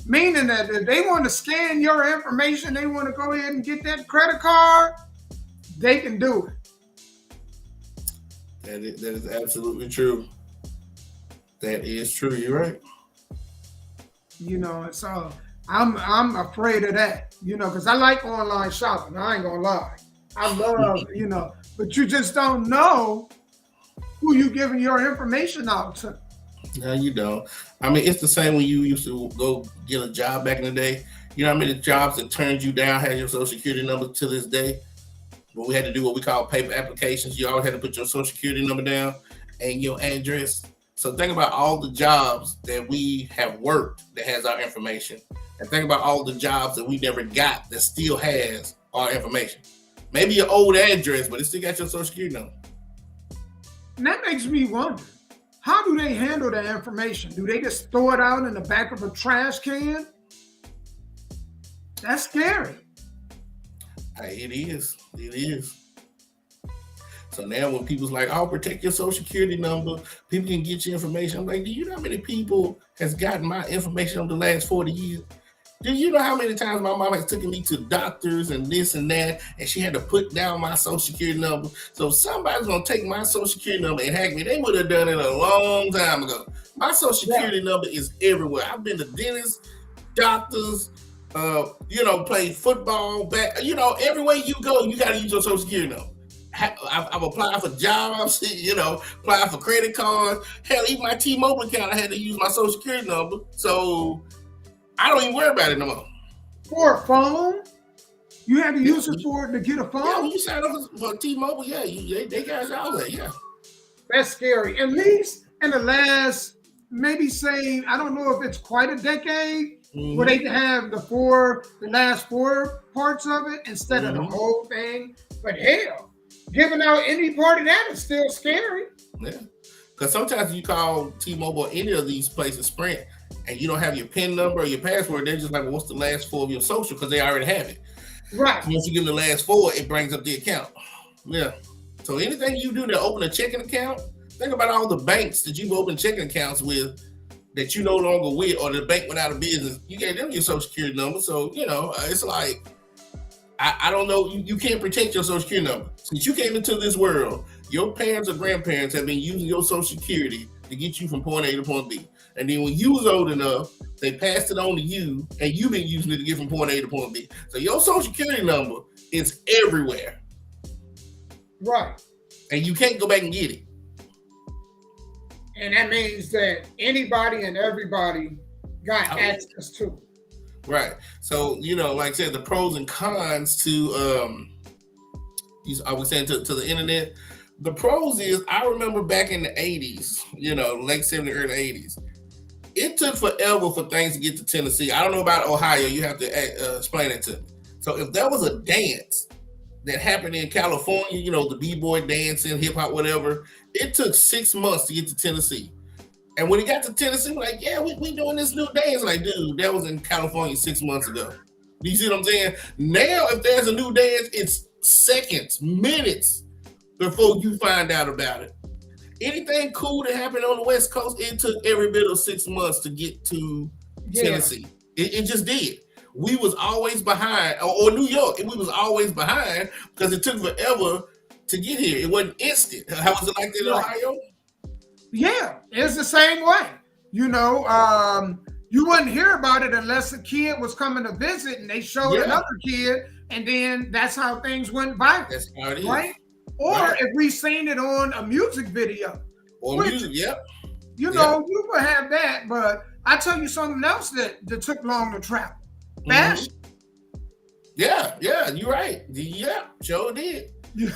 Meaning that if they want to scan your information, they want to go ahead and get that credit card, they can do it. That is absolutely true. That is true. You're right. So I'm afraid of that, because I like online shopping. I ain't gonna lie. I love, but you just don't know who you giving your information out to. No, you don't. I mean, it's the same when you used to go get a job back in the day. You know how many jobs that turned you down had your social security number to this day? When we had to do what we call paper applications, you always had to put your social security number down and your address. So think about all the jobs that we have worked that has our information. And think about all the jobs that we never got that still has our information. Maybe your old address, but it still got your social security number. And that makes me wonder, how do they handle that information? Do they just throw it out in the back of a trash can? That's scary. It is. It is. So now when people's like, "Oh, protect your social security number, people can get your information." I'm like, do you know how many people has gotten my information over the last 40 years? Do you know how many times my mom has taken me to doctors and this and that, and she had to put down my social security number? So if somebody's gonna take my social security number and hack me, they would have done it a long time ago. My social security number is everywhere. I've been to dentists, doctors, played football, everywhere you go, you gotta use your social security number. I've applied for jobs, applied for credit cards. Hell, even my T-Mobile account, I had to use my social security number. So I don't even worry about it no more. For a phone? You had to use it for it to get a phone? Yeah, when you sign up for T-Mobile, they got all that, yeah. That's scary. At least in the last, maybe say, I don't know if it's quite a decade, where they have the last four parts of it instead of the whole thing. But hell, giving out any part of that is still scary. Yeah, because sometimes you call T-Mobile or any of these places, Sprint, and you don't have your PIN number or your password. They're just like, well, what's the last four of your social? Because they already have it. Right. Once you give them the last four, it brings up the account. Yeah. So anything you do to open a checking account, think about all the banks that you've opened checking accounts with that you no longer with, or the bank went out of business. You gave them your social security number. So, it's like, I don't know, you can't protect your social security number. Since you came into this world, your parents or grandparents have been using your social security to get you from point A to point B. And then when you was old enough, they passed it on to you, and you've been using it to get from point A to point B. So your social security number is everywhere. Right. And you can't go back and get it. And that means that anybody and everybody got access to it. Right. So, like I said, the pros and cons to, I was saying to the internet, the pros is, I remember back in the 80s, late 70s, early 80s, it took forever for things to get to Tennessee. I don't know about Ohio. You have to explain it to me. So if there was a dance that happened in California, the b-boy dancing, hip-hop, whatever, it took 6 months to get to Tennessee. And when it got to Tennessee, we're like, yeah, we doing this new dance. Like, dude, that was in California 6 months ago. Do you see what I'm saying? Now, if there's a new dance, it's seconds, minutes before you find out about it. Anything cool that happened on the West Coast, it took every bit of 6 months to get to Tennessee. It just did. We was always behind, or New York, we was always behind because it took forever to get here. It wasn't instant. How was it like that in Ohio? Yeah, it's the same way. You wouldn't hear about it unless a kid was coming to visit and they showed another kid, and then that's how things went viral. That's how it is. Right? Or if we seen it on a music video. You would have that, but I tell you something else that took long to travel. Fashion. Yeah, you're right. Yeah, sure did. You're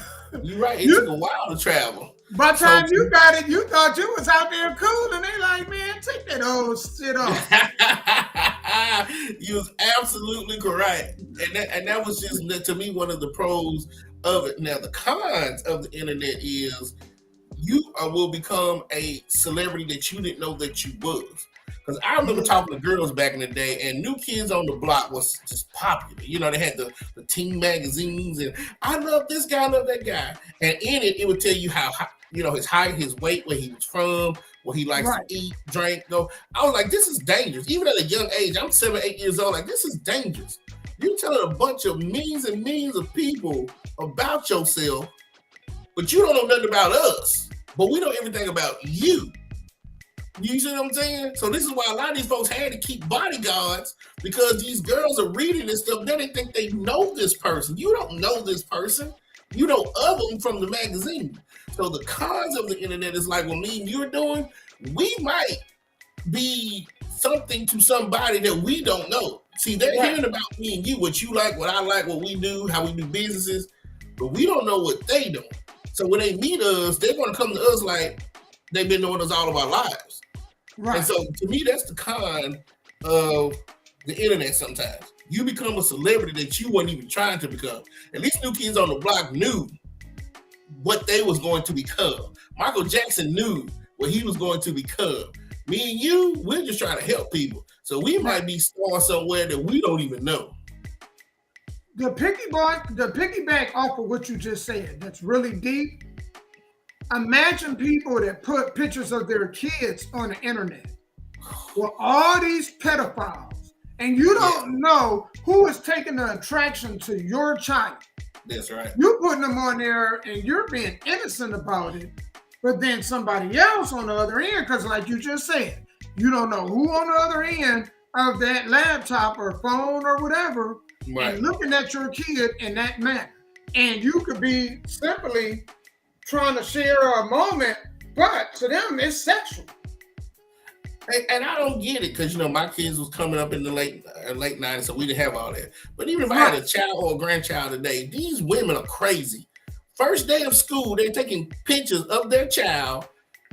right. It took a while to travel. By the time you got it, you thought you was out there cool, and they like, man, take that old shit off. You was absolutely correct. And that was just, to me, one of the pros of it. Now, the cons of the internet is you will become a celebrity that you didn't know that you was. Because I remember talking to girls back in the day, and New Kids on the Block was just popular. They had the teen magazines, and I love this guy, I love that guy. And in it would tell you how, his height, his weight, where he was from, what he likes to eat, drink, go. I was like, this is dangerous. Even at a young age, I'm 7, 8 years old, like, this is dangerous. You're telling a bunch of millions and millions of people about yourself, but you don't know nothing about us. But we know everything about you. You see what I'm saying? So this is why a lot of these folks had to keep bodyguards, because these girls are reading this stuff. Then they think they know this person. You don't know this person. You know of them from the magazine. So the cons of the internet is like what me and you're doing. We might be something to somebody that we don't know. See, they're hearing about me and you, what you like, what I like, what we do, how we do businesses, but we don't know what they do. So when they meet us, they're going to come to us like they've been knowing us all of our lives. Right. And so to me, that's the con of the internet sometimes. You become a celebrity that you weren't even trying to become. At least New Kids on the Block knew what they was going to become. Michael Jackson knew what he was going to become. Me and you, we're just trying to help people. So we might be stars somewhere that we don't even know. The piggyback off of what you just said, that's really deep. Imagine people that put pictures of their kids on the internet with all these pedophiles, and you don't know who is taking the attraction to your child. That's right. You're putting them on there and you're being innocent about it, but then somebody else on the other end, because like you just said, you don't know who on the other end of that laptop or phone or whatever, and looking at your kid in that manner. And you could be simply trying to share a moment, but to them it's sexual. And I don't get it, because my kids was coming up in the late 90s, so we didn't have all that. But even if I had a child or a grandchild today, these women are crazy. First day of school, they're taking pictures of their child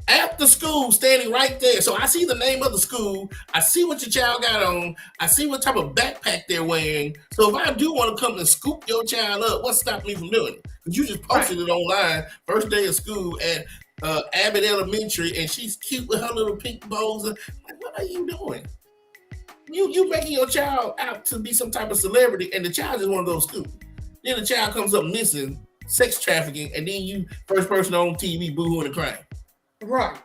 after school, standing right there. So I see the name of the school, I see what your child got on, I see what type of backpack they're wearing. So if I do want to come and scoop your child up, what's stopping me from doing it? Because you just posted it online, first day of school at Abbott Elementary, and she's cute with her little pink bows. Like, what are you doing? You making your child out to be some type of celebrity, and the child just want to go to school. Then the child comes up missing, sex trafficking, and then you first person on TV boo-hooing and crying. Right.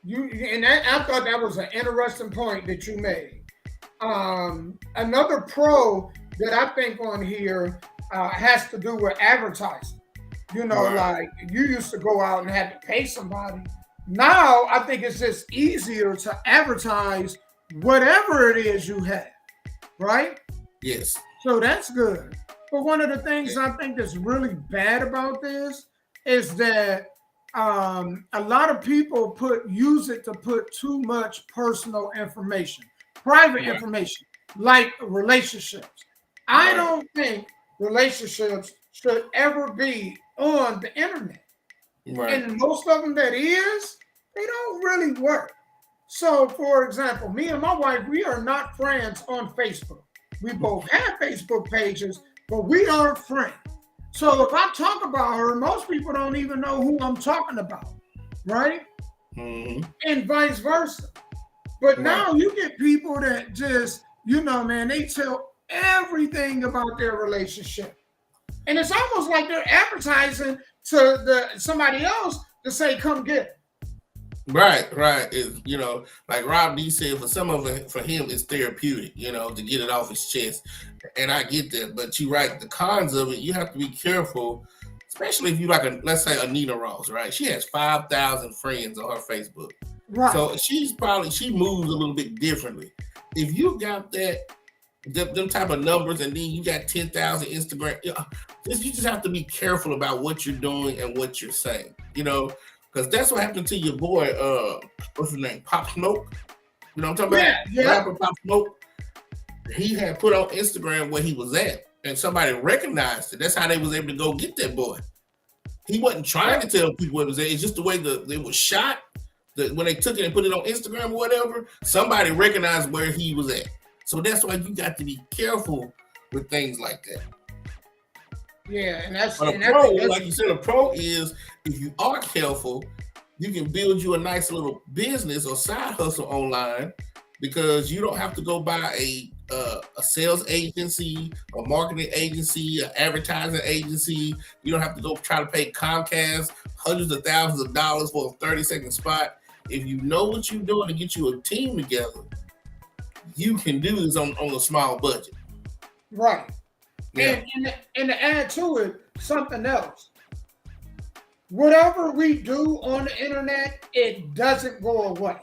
I thought that was an interesting point that you made. Another pro that I think on here has to do with advertising. Like you used to go out and had to pay somebody Now I think it's just easier to advertise whatever it is you have, right? Yes. So that's good. But one of the things I think that's really bad about this is that a lot of people use it to put too much personal information, private information, like relationships. I don't think relationships should ever be on the internet. Right. And most of them that is, they don't really work. So, for example, me and my wife, we are not friends on Facebook. We both have Facebook pages, but we aren't friends. So if I talk about her, most people don't even know who I'm talking about, right? Mm-hmm. And vice versa. But now you get people that just, man, they tell everything about their relationship. And it's almost like they're advertising to somebody else to say, come get it. Right. Like Rob D said, for some of it, for him, it's therapeutic, to get it off his chest. And I get that, but you're right. The cons of it, you have to be careful, especially if you let's say Anita Ross, right? She has 5,000 friends on her Facebook. Right. So she moves a little bit differently. If you got them type of numbers and then you got 10,000 Instagram, you just have to be careful about what you're doing and what you're saying, because that's what happened to your boy, what's his name, Pop Smoke. You know what I'm talking about? Yeah. Rapper Pop Smoke. He had put on Instagram where he was at, and somebody recognized it. That's how they was able to go get that boy. He wasn't trying to tell people where it was at. It's just the way it was shot. When they took it and put it on Instagram or whatever, somebody recognized where he was at. So that's why you got to be careful with things like that. Yeah, and that's but a pro, like you said, a pro is if you are careful, you can build you a nice little business or side hustle online, because you don't have to go buy a sales agency, a marketing agency, an advertising agency. You don't have to go try to pay Comcast hundreds of thousands of dollars for a 30-second spot. If you know what you're doing to get you a team together, you can do this on a small budget. Right. Yeah. And to add to it, something else. Whatever we do on the internet, it doesn't go away.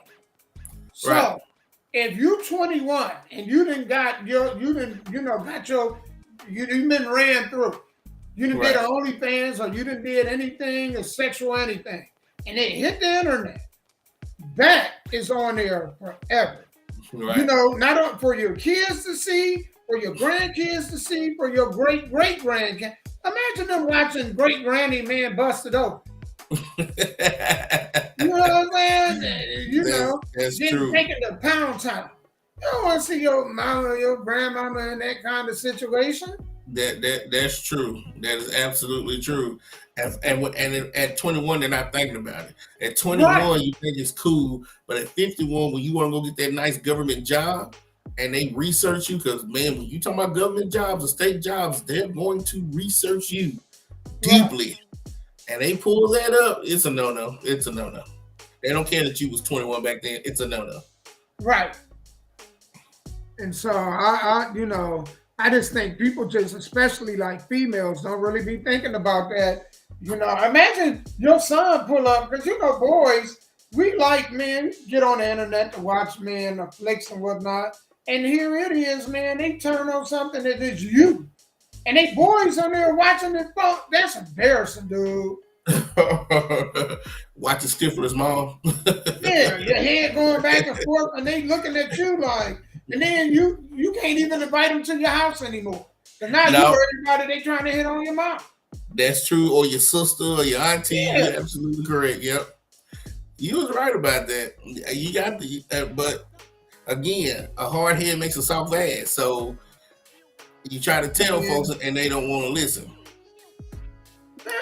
So if you're 21 and you been ran through, you didn't did OnlyFans or you didn't did anything sexual anything, and it hit the internet, that is on there forever. Right. Not for your kids to see, for your grandkids to see, for your great-great-grandkids. Imagine them watching great-granny man busted open. You know what I'm saying? That's true. Taking the pound time. You don't want to see your mama or your grandmama in that kind of situation. That's true. That is absolutely true. And at 21, they're not thinking about it. At 21, you think it's cool, but at 51, when you want to go get that nice government job, and they research you, because man, when you talk about government jobs or state jobs, they're going to research you deeply. And they pull that up, it's a no-no. It's a no-no. They don't care that you was 21 back then. It's a no-no. Right. And so I just think people especially like females, don't really be thinking about that. Imagine your son pull up, because boys, we like men, get on the internet to watch men or flicks and whatnot. And here it is, man, they turn on something that is you. And they boys on there watching the phone. That's embarrassing, dude. Watch the Stifler's mom. Yeah, your head going back and forth, and they looking at you like, and then you can't even invite them to your house anymore. Because now you worried about it, they trying to hit on your mom. That's true, or your sister, or your auntie. Yeah. You're absolutely correct. Yep, you was right about that. You got but again, a hard head makes a soft ass. So you try to tell folks, and they don't want to listen.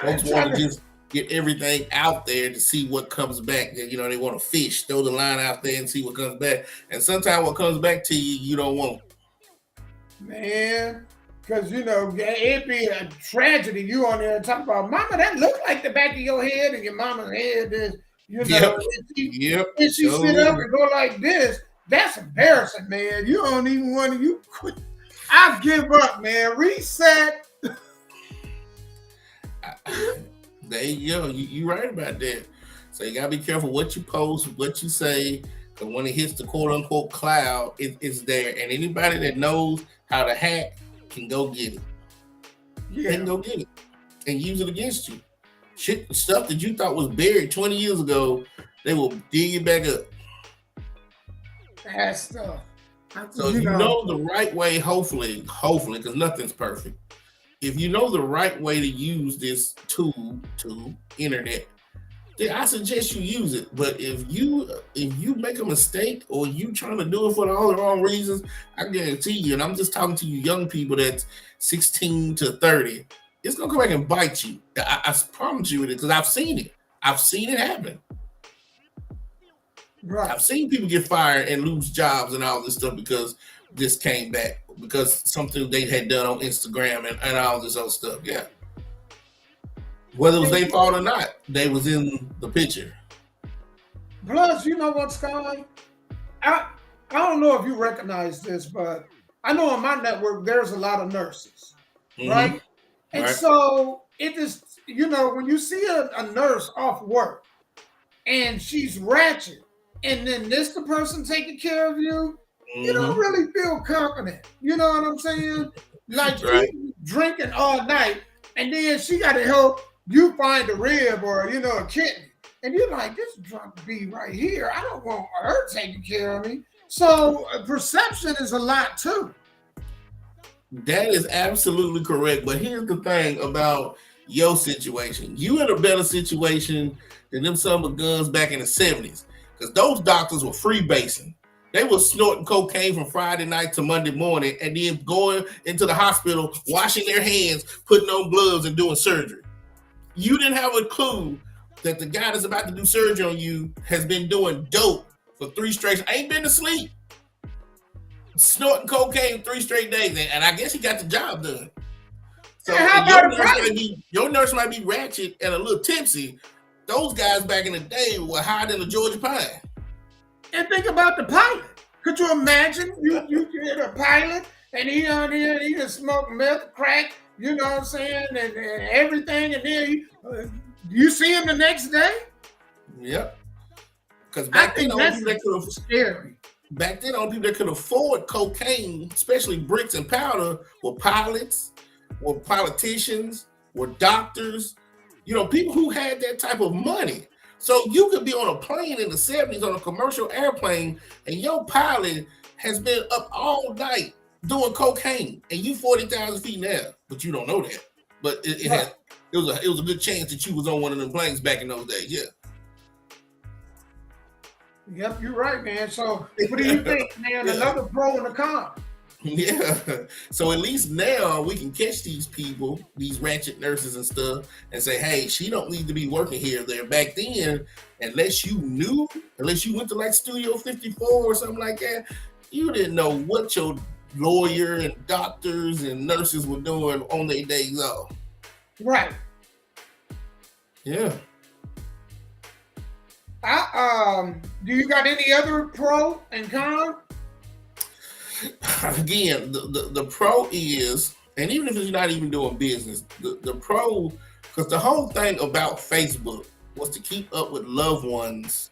Folks want to just get everything out there to see what comes back. They want to fish, throw the line out there and see what comes back. And sometimes what comes back to you, you don't want. Man, because it'd be a tragedy. You on there talking about, mama, that look like the back of your head, and your mama's head is, and she sit up and go like this. That's embarrassing, man. You don't even want to. I give up, man. Reset. There you go. You right about that. So you gotta be careful what you post, what you say, because when it hits the quote unquote cloud, it's there. And anybody that knows how to hack can go get it. Yeah. They can go get it and use it against you. Shit, stuff that you thought was buried 20 years ago, they will dig it back up. That stuff. So if you know the right way, hopefully, because nothing's perfect. If you know the right way to use this tool to internet, then I suggest you use it. But if you make a mistake or you trying to do it for all the wrong reasons, I guarantee you, and I'm just talking to you young people that's 16 to 30, it's gonna come back and bite you. I promise you it, because I've seen it. I've seen it happen. Right. I've seen people get fired and lose jobs and all this stuff because this came back, because something they had done on Instagram and all this other stuff. Yeah. Whether it was their fault or not, they was in the picture. Plus, you know what, Sky? I don't know if you recognize this, but I know on my network there's a lot of nurses, right? And right. So it is, when you see a nurse off work and she's ratchet, and then the person taking care of you, you don't really feel confident. You know what I'm saying? Like right. you drinking all night, and then she got to help you find a rib or, a kidney. And you're like, this drunk bee right here, I don't want her taking care of me. So perception is a lot too. That is absolutely correct. But here's the thing about your situation. You in a better situation than them some of the guns back in the 70s. Because those doctors were freebasing. They were snorting cocaine from Friday night to Monday morning and then going into the hospital, washing their hands, putting on gloves and doing surgery. You didn't have a clue that the guy that's about to do surgery on you has been doing dope for 3 straight. I ain't been to sleep. Snorting cocaine 3 straight days. And I guess he got the job done. So your nurse might be ratchet and a little tipsy. Those guys back in the day were higher than the Georgia pine. And think about the pilot. Could you imagine you get a pilot and he on here, he just smoke meth, crack, you know what I'm saying, and everything, and then you see him the next day? Yep. Because back then, only people that could have scary. Back then, only people that could afford cocaine, especially bricks and powder, were pilots, were politicians, were doctors. People who had that type of money. So you could be on a plane in the 70s on a commercial airplane, and your pilot has been up all night doing cocaine, and you 40,000 feet in the air, but you don't know that. But it was a good chance that you was on one of them planes back in those days. Yeah. Yep, you're right, man. So what do you think, man? Another pro and a con. Yeah. So at least now we can catch these people, these ratchet nurses and stuff, and say, hey, she don't need to be working here or there. Back then, unless you went to like Studio 54 or something like that, you didn't know what your lawyer and doctors and nurses were doing on their days off. Right. Yeah. Do you got any other pro and con? Again, the pro is, and even if you're not even doing business, the pro, because the whole thing about Facebook was to keep up with loved ones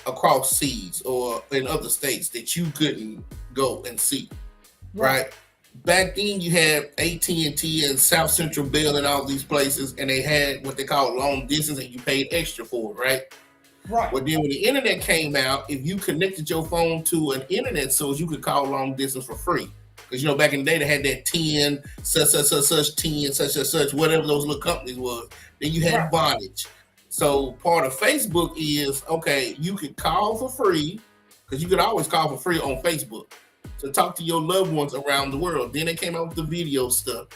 across seas or in other states that you couldn't go and see, right? Back then you had AT&T and South Central Bell and all these places, and they had what they call long distance, and you paid extra for it, right? Right. But then when the internet came out, if you connected your phone to an internet source, you could call long distance for free. Because, back in the day, they had that 10, such 10, such, whatever those little companies was. Then you had Vonage. So part of Facebook is, okay, you could call for free, because you could always call for free on Facebook to talk to your loved ones around the world. Then they came out with the video stuff.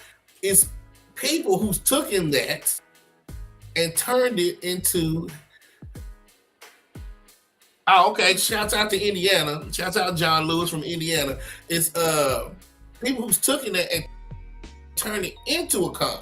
It's people who's taken that and turned it into... Oh, okay. Shouts out to Indiana. Shouts out John Lewis from Indiana. It's people who's taken it and turned it into a con.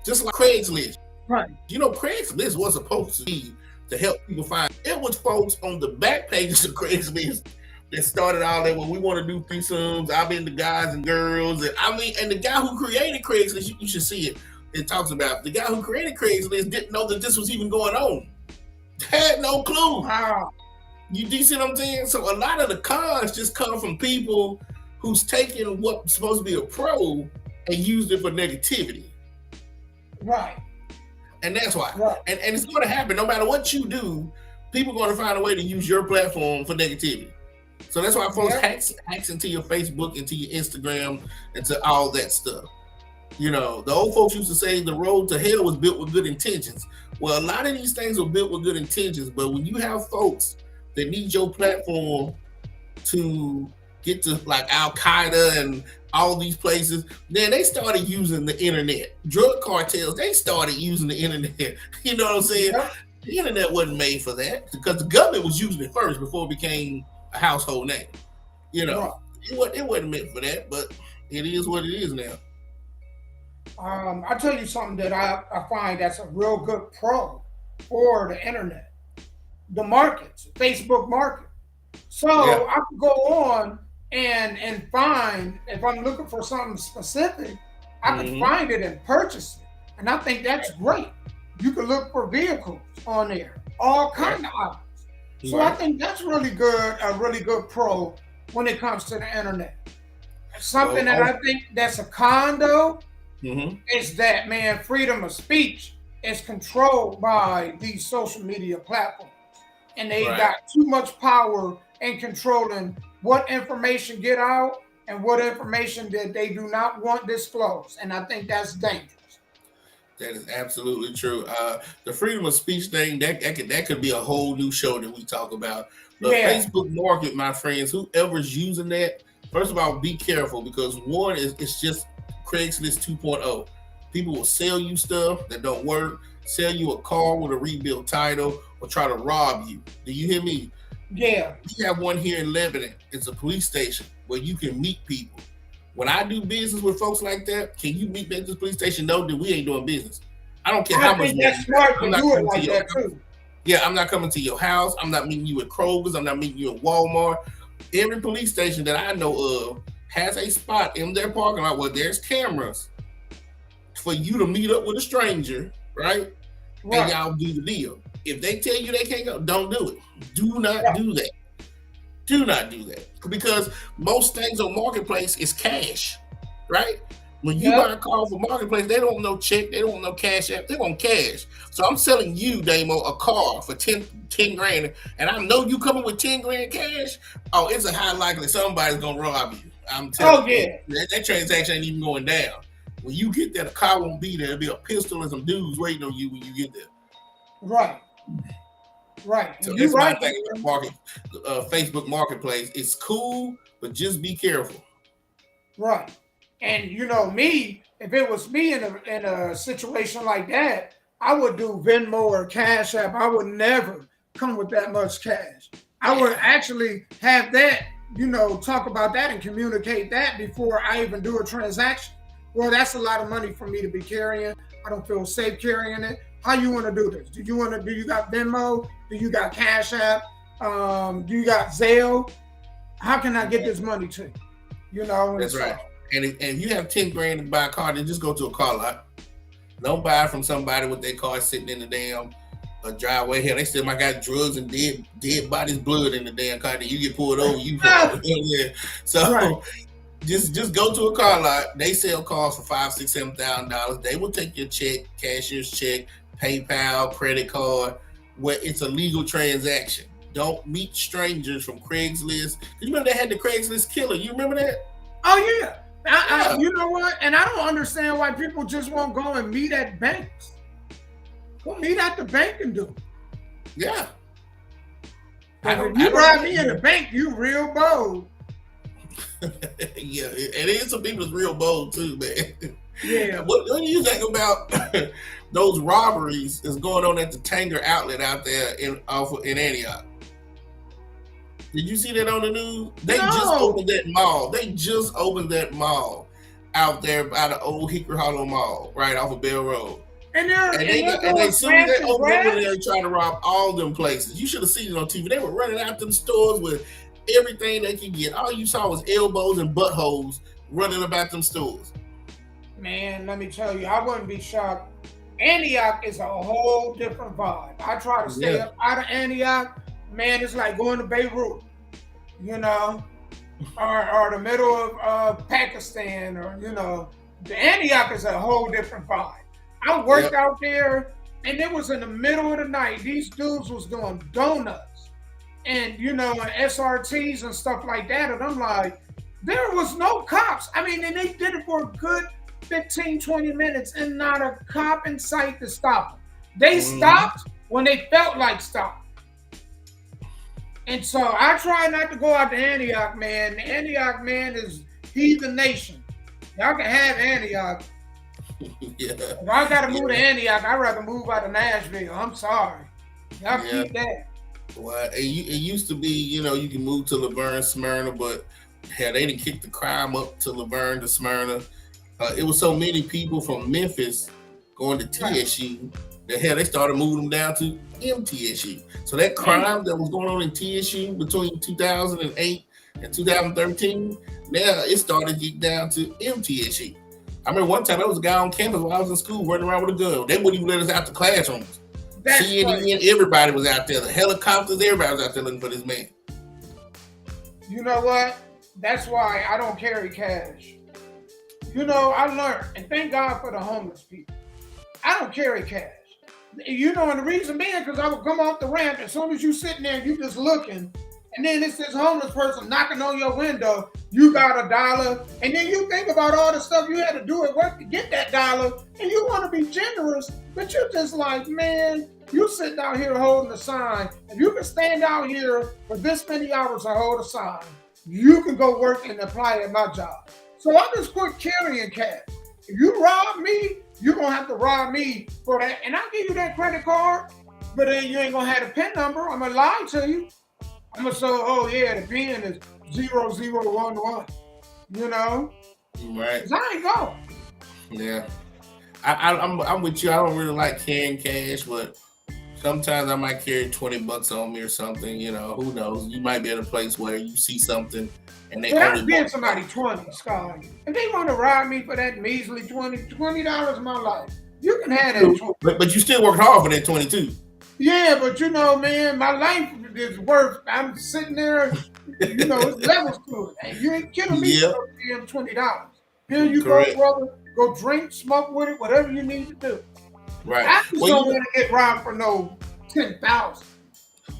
Just like Craigslist. Right. Craigslist was supposed to be to help people find. It was folks on the back pages of Craigslist that started all that when we want to do threesomes. I've been the guys and girls. And the guy who created Craigslist, you should see it. It talks about the guy who created Craigslist didn't know that this was even going on. Had no clue. Wow. You see what I'm saying? So a lot of the cons just come from people who's taking what's supposed to be a pro and used it for negativity. Right. And that's why. Right. And it's going to happen. No matter what you do, people are going to find a way to use your platform for negativity. So that's why folks hacks into your Facebook, into your Instagram, into all that stuff. You know, the old folks used to say the road to hell was built with good intentions. Well, a lot of these things were built with good intentions, but when you have folks that need your platform to get to like Al-Qaeda and all these places, then they started using the internet. Drug cartels, they started using the internet. You know what I'm saying? Yeah. The internet wasn't made for that because the government was using it first before it became a household name. You know, it wasn't meant for that, but it is what it is now. I'll tell you something that I find that's a real good pro for the internet. The markets, Facebook market. So I can go on and find, if I'm looking for something specific, I can find it and purchase it. And I think that's great. You can look for vehicles on there, all kinds of options. So I think that's really good, a really good pro when it comes to the internet. Something that I think that's a con though, is that, man, freedom of speech is controlled by these social media platforms. And they got too much power in controlling what information get out and what information that they do not want disclosed. And I think that's dangerous. That is absolutely true. The freedom of speech thing, that could be a whole new show that we talk about. The Facebook market, my friends, whoever's using that, first of all, be careful because one is it's just Craigslist 2.0. People will sell you stuff that don't work, sell you a car with a rebuilt title, or try to rob you. Do you hear me? Yeah. We have one here in Lebanon. It's a police station where you can meet people. When I do business with folks like that, can you meet me at this police station? No, that we ain't doing business. I don't care how much. That's smart to do it like that too. Yeah, I'm not coming to your house. I'm not meeting you at Kroger's. I'm not meeting you at Walmart. Every police station that I know of has a spot in their parking lot where there's cameras for you to meet up with a stranger, right? And y'all do the deal. If they tell you they can't go, don't do it. Do not do that. Do not do that. Because most things on Marketplace is cash, right? When you buy a car for Marketplace, they don't want no check, they don't want no cash app, they want cash. So I'm selling you, Damo, a car for 10 grand, and I know you coming with 10 grand cash. Oh, it's a high likelihood somebody's gonna rob you. I'm telling you, that transaction ain't even going down. When you get there, the car won't be there. There'll be a pistol and some dudes waiting on you when you get there. Right. So that's my thing about Facebook Marketplace. It's cool, but just be careful. Right. And you know me, if it was me in a situation like that, I would do Venmo or Cash App. I would never come with that much cash. I would actually have that, talk about that and communicate that before I even do a transaction. Well, that's a lot of money for me to be carrying. I don't feel safe carrying it. How you want to do this? Do you got Venmo? Do you got Cash App? Do you got Zelle? How can I get this money to you? That's right. And if you have 10 grand to buy a car, then just go to a car lot. Don't buy it from somebody with their car sitting in the damn driveway. Hell, they still might got drugs and dead bodies, blood in the damn car. Then you get pulled over. So just go to a car lot. They sell cars for $5,000, $6,000, $7,000. They will take your check, cashier's check, PayPal, credit card, where it's a legal transaction. Don't meet strangers from Craigslist. You remember they had the Craigslist killer? You remember that? Oh yeah. You know what? And I don't understand why people just won't go and meet at banks. Go meet at the bank and do it. Yeah. If you rob me in the bank, you real bold. Yeah, and there's some people that's real bold too, man. Yeah. What do you think about those robberies that's going on at the Tanger outlet out there in Antioch? Did you see that on the news? They just opened that mall. They just opened that mall out there by the old Hickory Hollow Mall, right off of Bell Road. And they soon as they opened it, they were trying to rob all them places. You should have seen it on TV. They were running out them stores with everything they could get. All you saw was elbows and buttholes running about them stores. Man, let me tell you, I wouldn't be shocked Antioch is a whole different vibe. I try to stay up out of Antioch. Man, it's like going to Beirut, you know, or the middle of Pakistan, or, you know, the Antioch is a whole different vibe. I worked out there, and it was in the middle of the night. These dudes was doing donuts and, you know, and SRTs and stuff like that. And I'm like, there was no cops. I mean, and they did it for a good 15, 20 minutes and not a cop in sight to stop them. They stopped when they felt like stopping. And so I try not to go out to Antioch, man. The Antioch, man, is heathen nation. Y'all can have Antioch. If I got to move to Antioch, I'd rather move out of Nashville. I'm sorry. Y'all keep that. Well, it used to be, you know, you can move to Laverne, Smyrna, but hell, they didn't kick the crime up to Laverne to Smyrna. It was so many people from Memphis going to TSU that hell, they started moving them down to MTSU. So that crime that was going on in TSU between 2008 and 2013, now it started getting down to MTSU. I remember one time there was a guy on campus while I was in school running around with a gun. They wouldn't even let us out the classrooms. CNN, everybody was out there. The helicopters, everybody was out there looking for this man. You know what? That's why I don't carry cash. You know, I learned, and thank God for the homeless people. I don't carry cash. You know, and the reason being, because I would come off the ramp, as soon as you sitting there, you just looking, and then it's this homeless person knocking on your window, you got $1, and then you think about all the stuff you had to do at work to get that $1, and you want to be generous, but you're just like, man, you sitting out here holding a sign. If you can stand out here for this many hours to hold a sign, you can go work and apply at my job. So I just quit carrying cash. If you rob me, you're going to have to rob me for that. And I'll give you that credit card, but then you ain't going to have the PIN number. I'm going to lie to you. I'm going to say, oh, yeah, the PIN is 0011. You know? Right. 'Cause I ain't going. Yeah. I'm with you. I don't really like carrying cash, but sometimes I might carry $20 on me or something. You know, who knows? You might be at a place where you see something and they But I'm paying somebody $20, Sky. If they want to rob me for that measly $20 in my life, you can have that $20. But you still work hard for that 22. Yeah, but you know, man, my life is worth. I'm sitting there, you know, it's levels to it. And you ain't killing me for them $20. Here you go, brother. Go drink, smoke with it, whatever you need to do. Right. I just don't want to get robbed for no 10,000.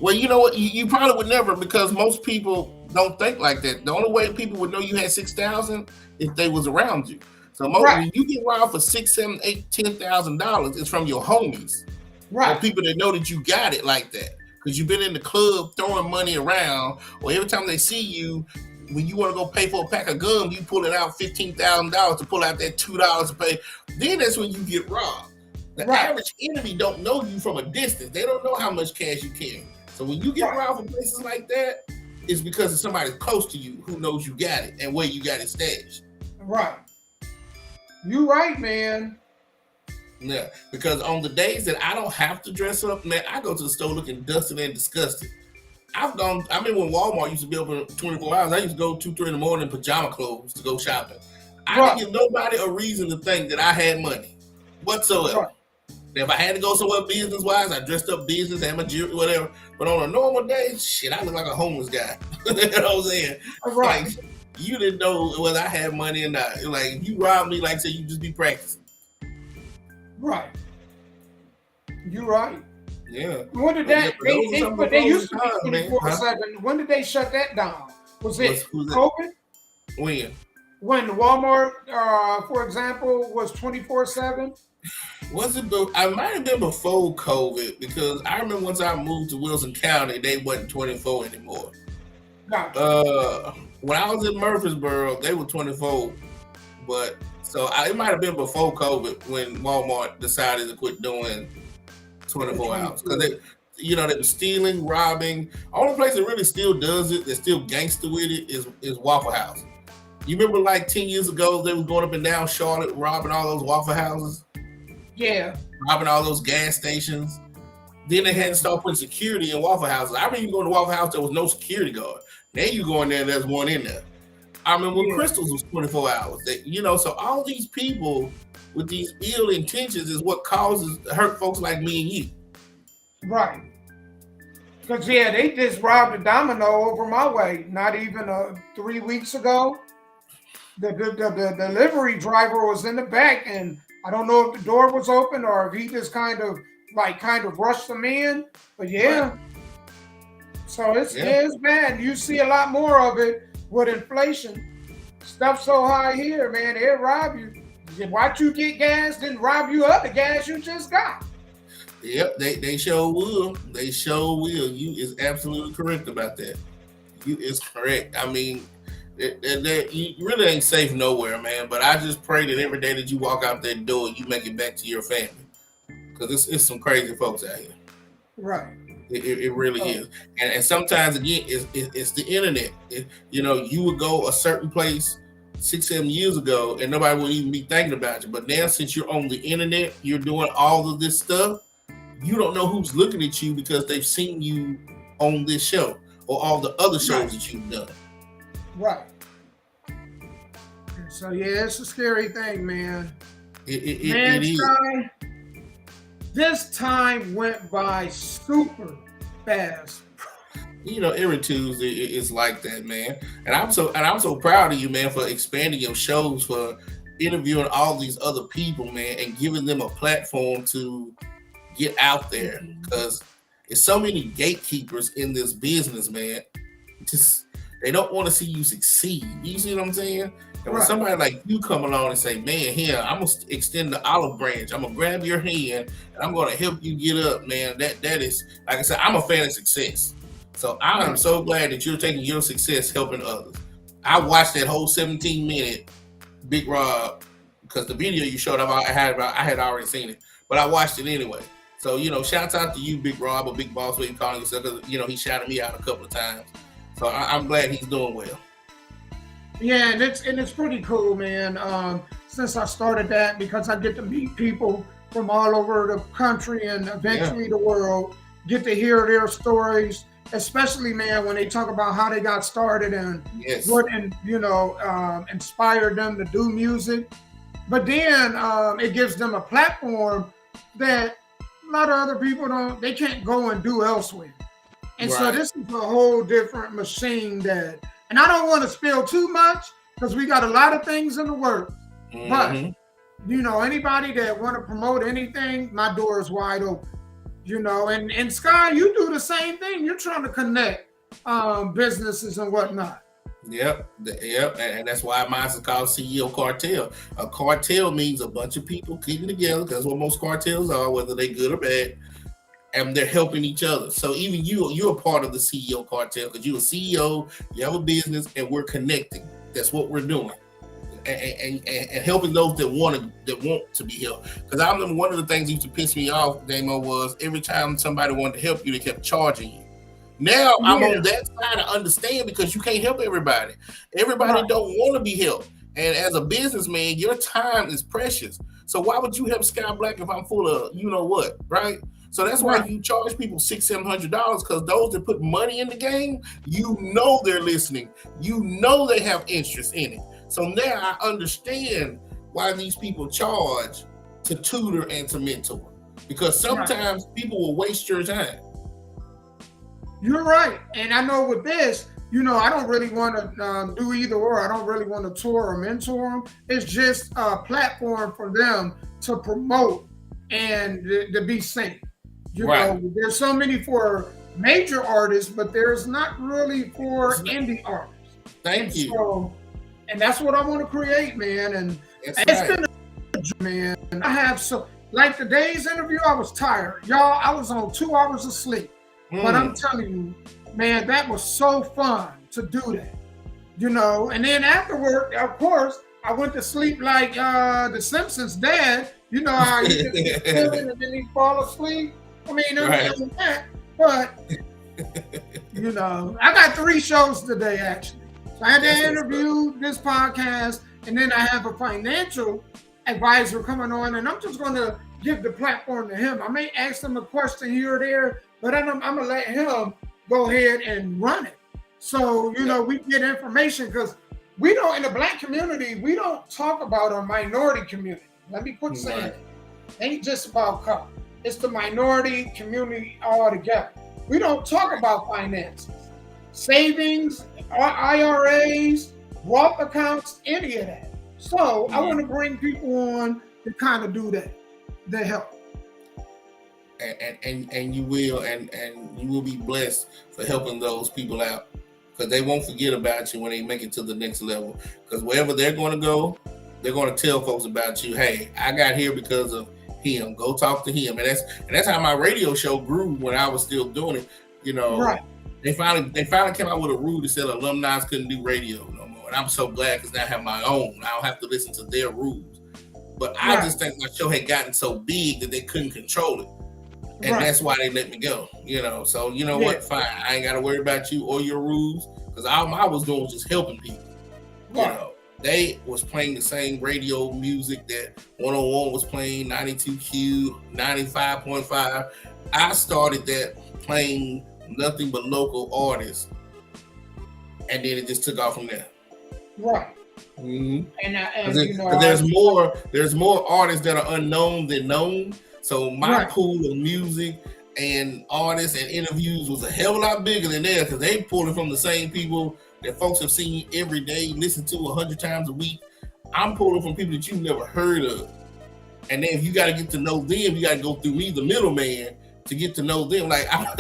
Well, you know what? You probably would never, because most people don't think like that. The only way people would know you had 6,000 if they was around you. So when you get robbed for $6,000, $7,000, $8,000, $10,000, it's from your homies. Right. Or people that know that you got it like that. Because you've been in the club throwing money around, or every time they see you, when you want to go pay for a pack of gum, you pull it out $15,000 to pull out that $2 to pay. Then that's when you get robbed. The average enemy don't know you from a distance. They don't know how much cash you carry. So when you get robbed from places like that, it's because of somebody close to you who knows you got it and where you got it stashed. Right. You right, man. Yeah, because on the days that I don't have to dress up, man, I go to the store looking dusted and disgusted. I mean, when Walmart used to be open 24 hours, I used to go 2-3 in the morning in pajama clothes to go shopping. I didn't give nobody a reason to think that I had money whatsoever. Right. If I had to go somewhere business-wise, I dressed up business, had my jewelry, whatever. But on a normal day, shit, I look like a homeless guy. You know what I'm saying? Right. Like, you didn't know whether I had money or not. Like, if you robbed me, like, say, you just be practicing. Right. You're right. Yeah. When did that? They used to be 24/7. When did they shut that down? Was it COVID? When? When Walmart, for example, was 24/7. Was it? I might have been before COVID, because I remember once I moved to Wilson County, they wasn't 24 anymore. Gotcha. When I was in Murfreesboro, they were 24, but so it might have been before COVID when Walmart decided to quit doing 24 hours, because they were stealing, robbing. Only place that really still does it, that's still gangster with it, is Waffle House. You remember like 10 years ago, they was going up and down Charlotte, robbing all those Waffle Houses? Yeah. Robbing all those gas stations. Then they had to start putting security in Waffle Houses. I remember you go to Waffle House, there was no security guard. Now you go in there, there's one in there. I mean, when Crystals was 24 hours, so all these people with these ill intentions is what hurt folks like me and you. Right. Because, they just robbed a domino over my way. Not even 3 weeks ago. The delivery driver was in the back, and I don't know if the door was open or if he just kind of rushed them in. But Right. So it's bad. You see a lot more of it with inflation. Stuff so high here, man, they'll rob you. Watch you get gas, then rob you of the gas you just got. Yep, they sure will. They sure will. You is absolutely correct about that. You is correct. I mean, you really ain't safe nowhere, man. But I just pray that every day that you walk out that door, you make it back to your family. Because it's some crazy folks out here. Right. It really is. And sometimes, again, it's the internet. You would go a certain place 6-7 years ago and nobody would even be thinking about you. But now, since you're on the internet, you're doing all of this stuff, you don't know who's looking at you because they've seen you on this show or all the other shows that you've done. Right. So, it's a scary thing, man. It is. Sky, this time went by super fast. Every Tuesday it's like that, man. And I'm so proud of you, man, for expanding your shows, for interviewing all these other people, man, and giving them a platform to get out there. Because there's so many gatekeepers in this business, man. Just they don't want to see you succeed. You see what I'm saying? And when somebody like you come along and say, man, here, I'm going to extend the olive branch. I'm going to grab your hand and I'm going to help you get up, man. That is, like I said, I'm a fan of success. So I am so glad that you're taking your success helping others. I watched that whole 17-minute Big Rob because the video you showed up, I had already seen it, but I watched it anyway. So, shouts out to you, Big Rob, or Big Boss, what you calling yourself, because, he shouted me out a couple of times. So I'm glad he's doing well. Yeah, and it's pretty cool, man. Since I started that, because I get to meet people from all over the country and eventually the world, get to hear their stories, especially, man, when they talk about how they got started and what inspired them to do music. But then it gives them a platform that a lot of other people they can't go and do elsewhere. And so this is a whole different machine and I don't want to spill too much because we got a lot of things in the works. But, anybody that want to promote anything, my door is wide open. And Sky, you do the same thing. You're trying to connect businesses and whatnot. Yep. And that's why mine is called CEO Cartel. A cartel means a bunch of people keeping together. That's what most cartels are, whether they good or bad. And they're helping each other. So even you're a part of the CEO Cartel because you're a CEO, you have a business, and we're connecting. That's what we're doing. And helping those that want to be helped. Because I remember one of the things that used to piss me off, Damo, was every time somebody wanted to help you, they kept charging you. Now I'm on that side. I understand because you can't help everybody. Everybody don't want to be helped. And as a businessman, your time is precious. So why would you help Sky Blacke if I'm full of what, right? So that's why you charge people $600-$700 because those that put money in the game, they're listening. They have interest in it. So now I understand why these people charge to tutor and to mentor. Because sometimes people will waste your time. You're right. And I know with this, I don't really want to do either or. I don't really want to tour or mentor them. It's just a platform for them to promote and to be seen. There's so many for major artists, but there's not really for indie artists. Thank you. So, and that's what I want to create, man. And it's been a man. I have like today's interview, I was tired. Y'all, I was on 2 hours of sleep. But I'm telling you, man, that was so fun to do that. And then afterward, of course, I went to sleep like the Simpsons' dad. How he just get and then he fall asleep. I mean, there's that. But, I got 3 shows today, actually. So I had to interview this podcast, and then I have a financial advisor coming on, and I'm just going to give the platform to him. I may ask him a question here or there, but I'm going to let him go ahead and run it. So, we get information because we don't, in the Black community, we don't talk about our minority community. Let me quit saying it. Ain't just about color. It's the minority community altogether. We don't talk about finances, savings, IRAs, Roth accounts, any of that. So I want to bring people on to kind of do that. They help. And you will, and you will be blessed for helping those people out, because they won't forget about you when they make it to the next level. Because wherever they're going to go, they're going to tell folks about you. Hey, I got here because of him. Go talk to him. And that's how my radio show grew when I was still doing it. You know, right. They finally came out with a rule that said alumni couldn't do radio no more. And I'm so glad, because now I have my own. I don't have to listen to their rules. But I just think my show had gotten so big that they couldn't control it. And that's why they let me go, you know. So, you know what? Fine. I ain't got to worry about you or your rules, because all I was doing was just helping people. You know, they was playing the same radio music that 101 was playing, 92Q, 95.5. I started that playing nothing but local artists, and then it just took off from there. Right. Mm-hmm. And you know, there's more artists that are unknown than known. So my pool of music and artists and interviews was a hell of a lot bigger than theirs, because they pulling from the same people that folks have seen every day, listen to 100 times a week. I'm pulling from people that you've never heard of. And then if you got to get to know them, you got to go through me, the middleman, to get to know them. Like, I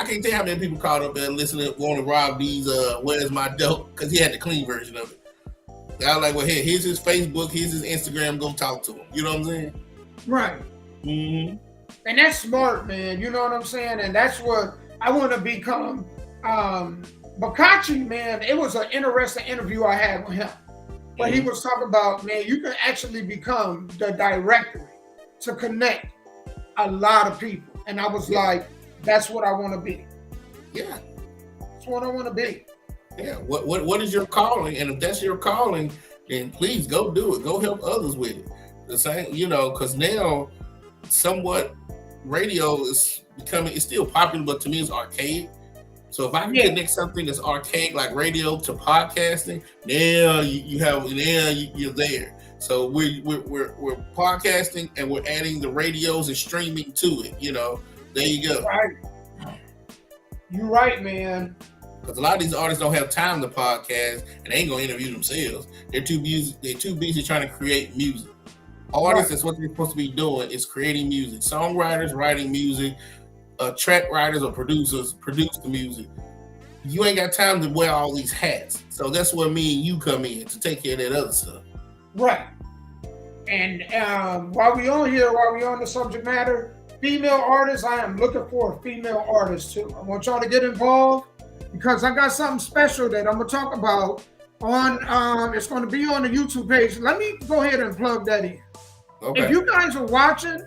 can't tell how many people called up there listening, want to Rob D's Where's My Dope, because he had the clean version of it. I was like, well, hey, here's his Facebook, here's his Instagram, go talk to him. You know what I'm saying? Right. Mm-hmm. And that's smart, man. You know what I'm saying? And that's what I want to become. Bakachi, man, it was an interesting interview I had with him. But he was talking about, man, you can actually become the directory to connect a lot of people. And I was like, that's what I want to be. Yeah. That's what I want to be. Yeah. What is your calling? And if that's your calling, then please go do it. Go help others with it. The same, you know, because now somewhat radio is becoming, it's still popular, but to me it's archaic. So if I can connect something that's archaic like radio to podcasting, now you're there. So we're podcasting and we're adding the radios and streaming to it. You know, there you go. Right. You're right, man. Because a lot of these artists don't have time to podcast and they ain't gonna interview themselves. They're too busy trying to create music. Artists, that's what they're supposed to be doing, is creating music. Songwriters, writing music, track writers or producers produce the music. You ain't got time to wear all these hats. So that's where me and you come in, to take care of that other stuff. Right. And while we on the subject matter, female artists, I am looking for a female artist too. I want y'all to get involved, because I got something special that I'm going to talk about on, it's going to be on the YouTube page. Let me go ahead and plug that in. Okay. If you guys are watching,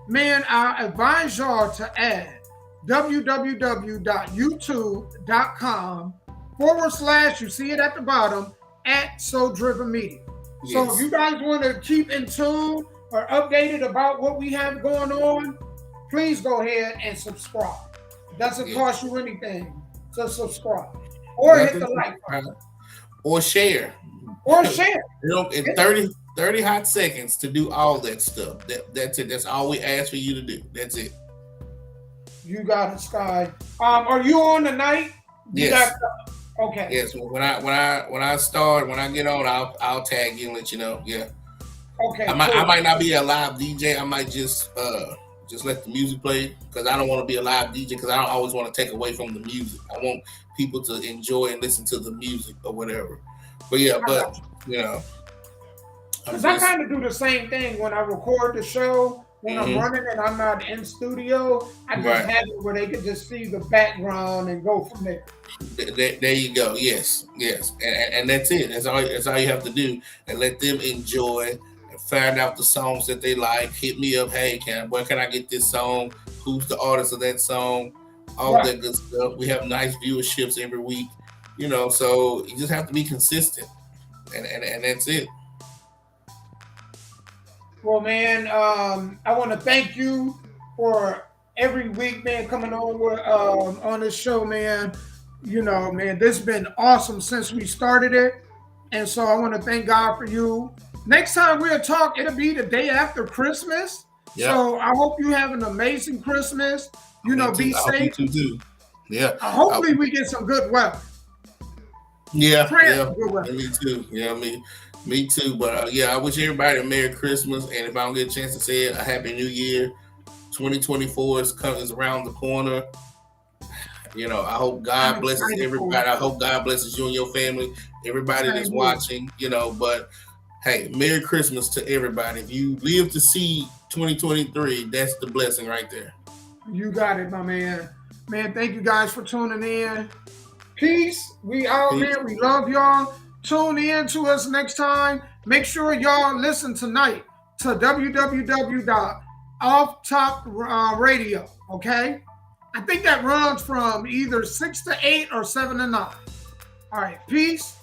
man, I advise y'all to add www.youtube.com/ you see it at the bottom, @SoDrivenMedia. Yes. So if you guys want to keep in tune or updated about what we have going on, please go ahead and subscribe. It doesn't cost you anything to subscribe. Or hit the like button. Or share. You know, in 30 hot seconds to do all that stuff. That's it. That's all we ask for you to do. That's it. You got it, Sky. Are you on tonight? Yes. Okay. Yes. When I get on, I'll tag you and let you know. Yeah. Okay. I might not be a live DJ. I might just let the music play, because I don't want to be a live DJ, because I don't always want to take away from the music. I want people to enjoy and listen to the music or whatever. But you know. Because I kind of do the same thing when I record the show. When I'm running and I'm not in studio, I just have it where they can just see the background and go from there. There you go. Yes. And that's it. That's all you have to do. And let them enjoy and find out the songs that they like. Hit me up. Hey, where can I get this song? Who's the artist of that song? All that good stuff. We have nice viewerships every week. You know, so you just have to be consistent. And that's it. Well, man, I want to thank you for every week, man, coming on this show, man. You know, man, this has been awesome since we started it. And so I want to thank God for you. Next time we'll talk, it'll be the day after Christmas. Yep. So I hope you have an amazing Christmas. You know, be safe. I hope you too. Yeah. Hopefully we get some good weather. Yeah. Me too. Yeah, me too. But I wish everybody a Merry Christmas. And if I don't get a chance to say it, a Happy New Year. 2024 is around the corner. You know, I hope God blesses everybody. I hope God blesses you and your family, everybody that's watching, you know, but hey, Merry Christmas to everybody. If you live to see 2023, that's the blessing right there. You got it, my man. Man, thank you guys for tuning in. Peace. We out, man. We love y'all. Tune in to us next time. Make sure y'all listen tonight to www.offtop radio, okay? I think that runs from either 6 to 8 or 7 to 9. All right, peace.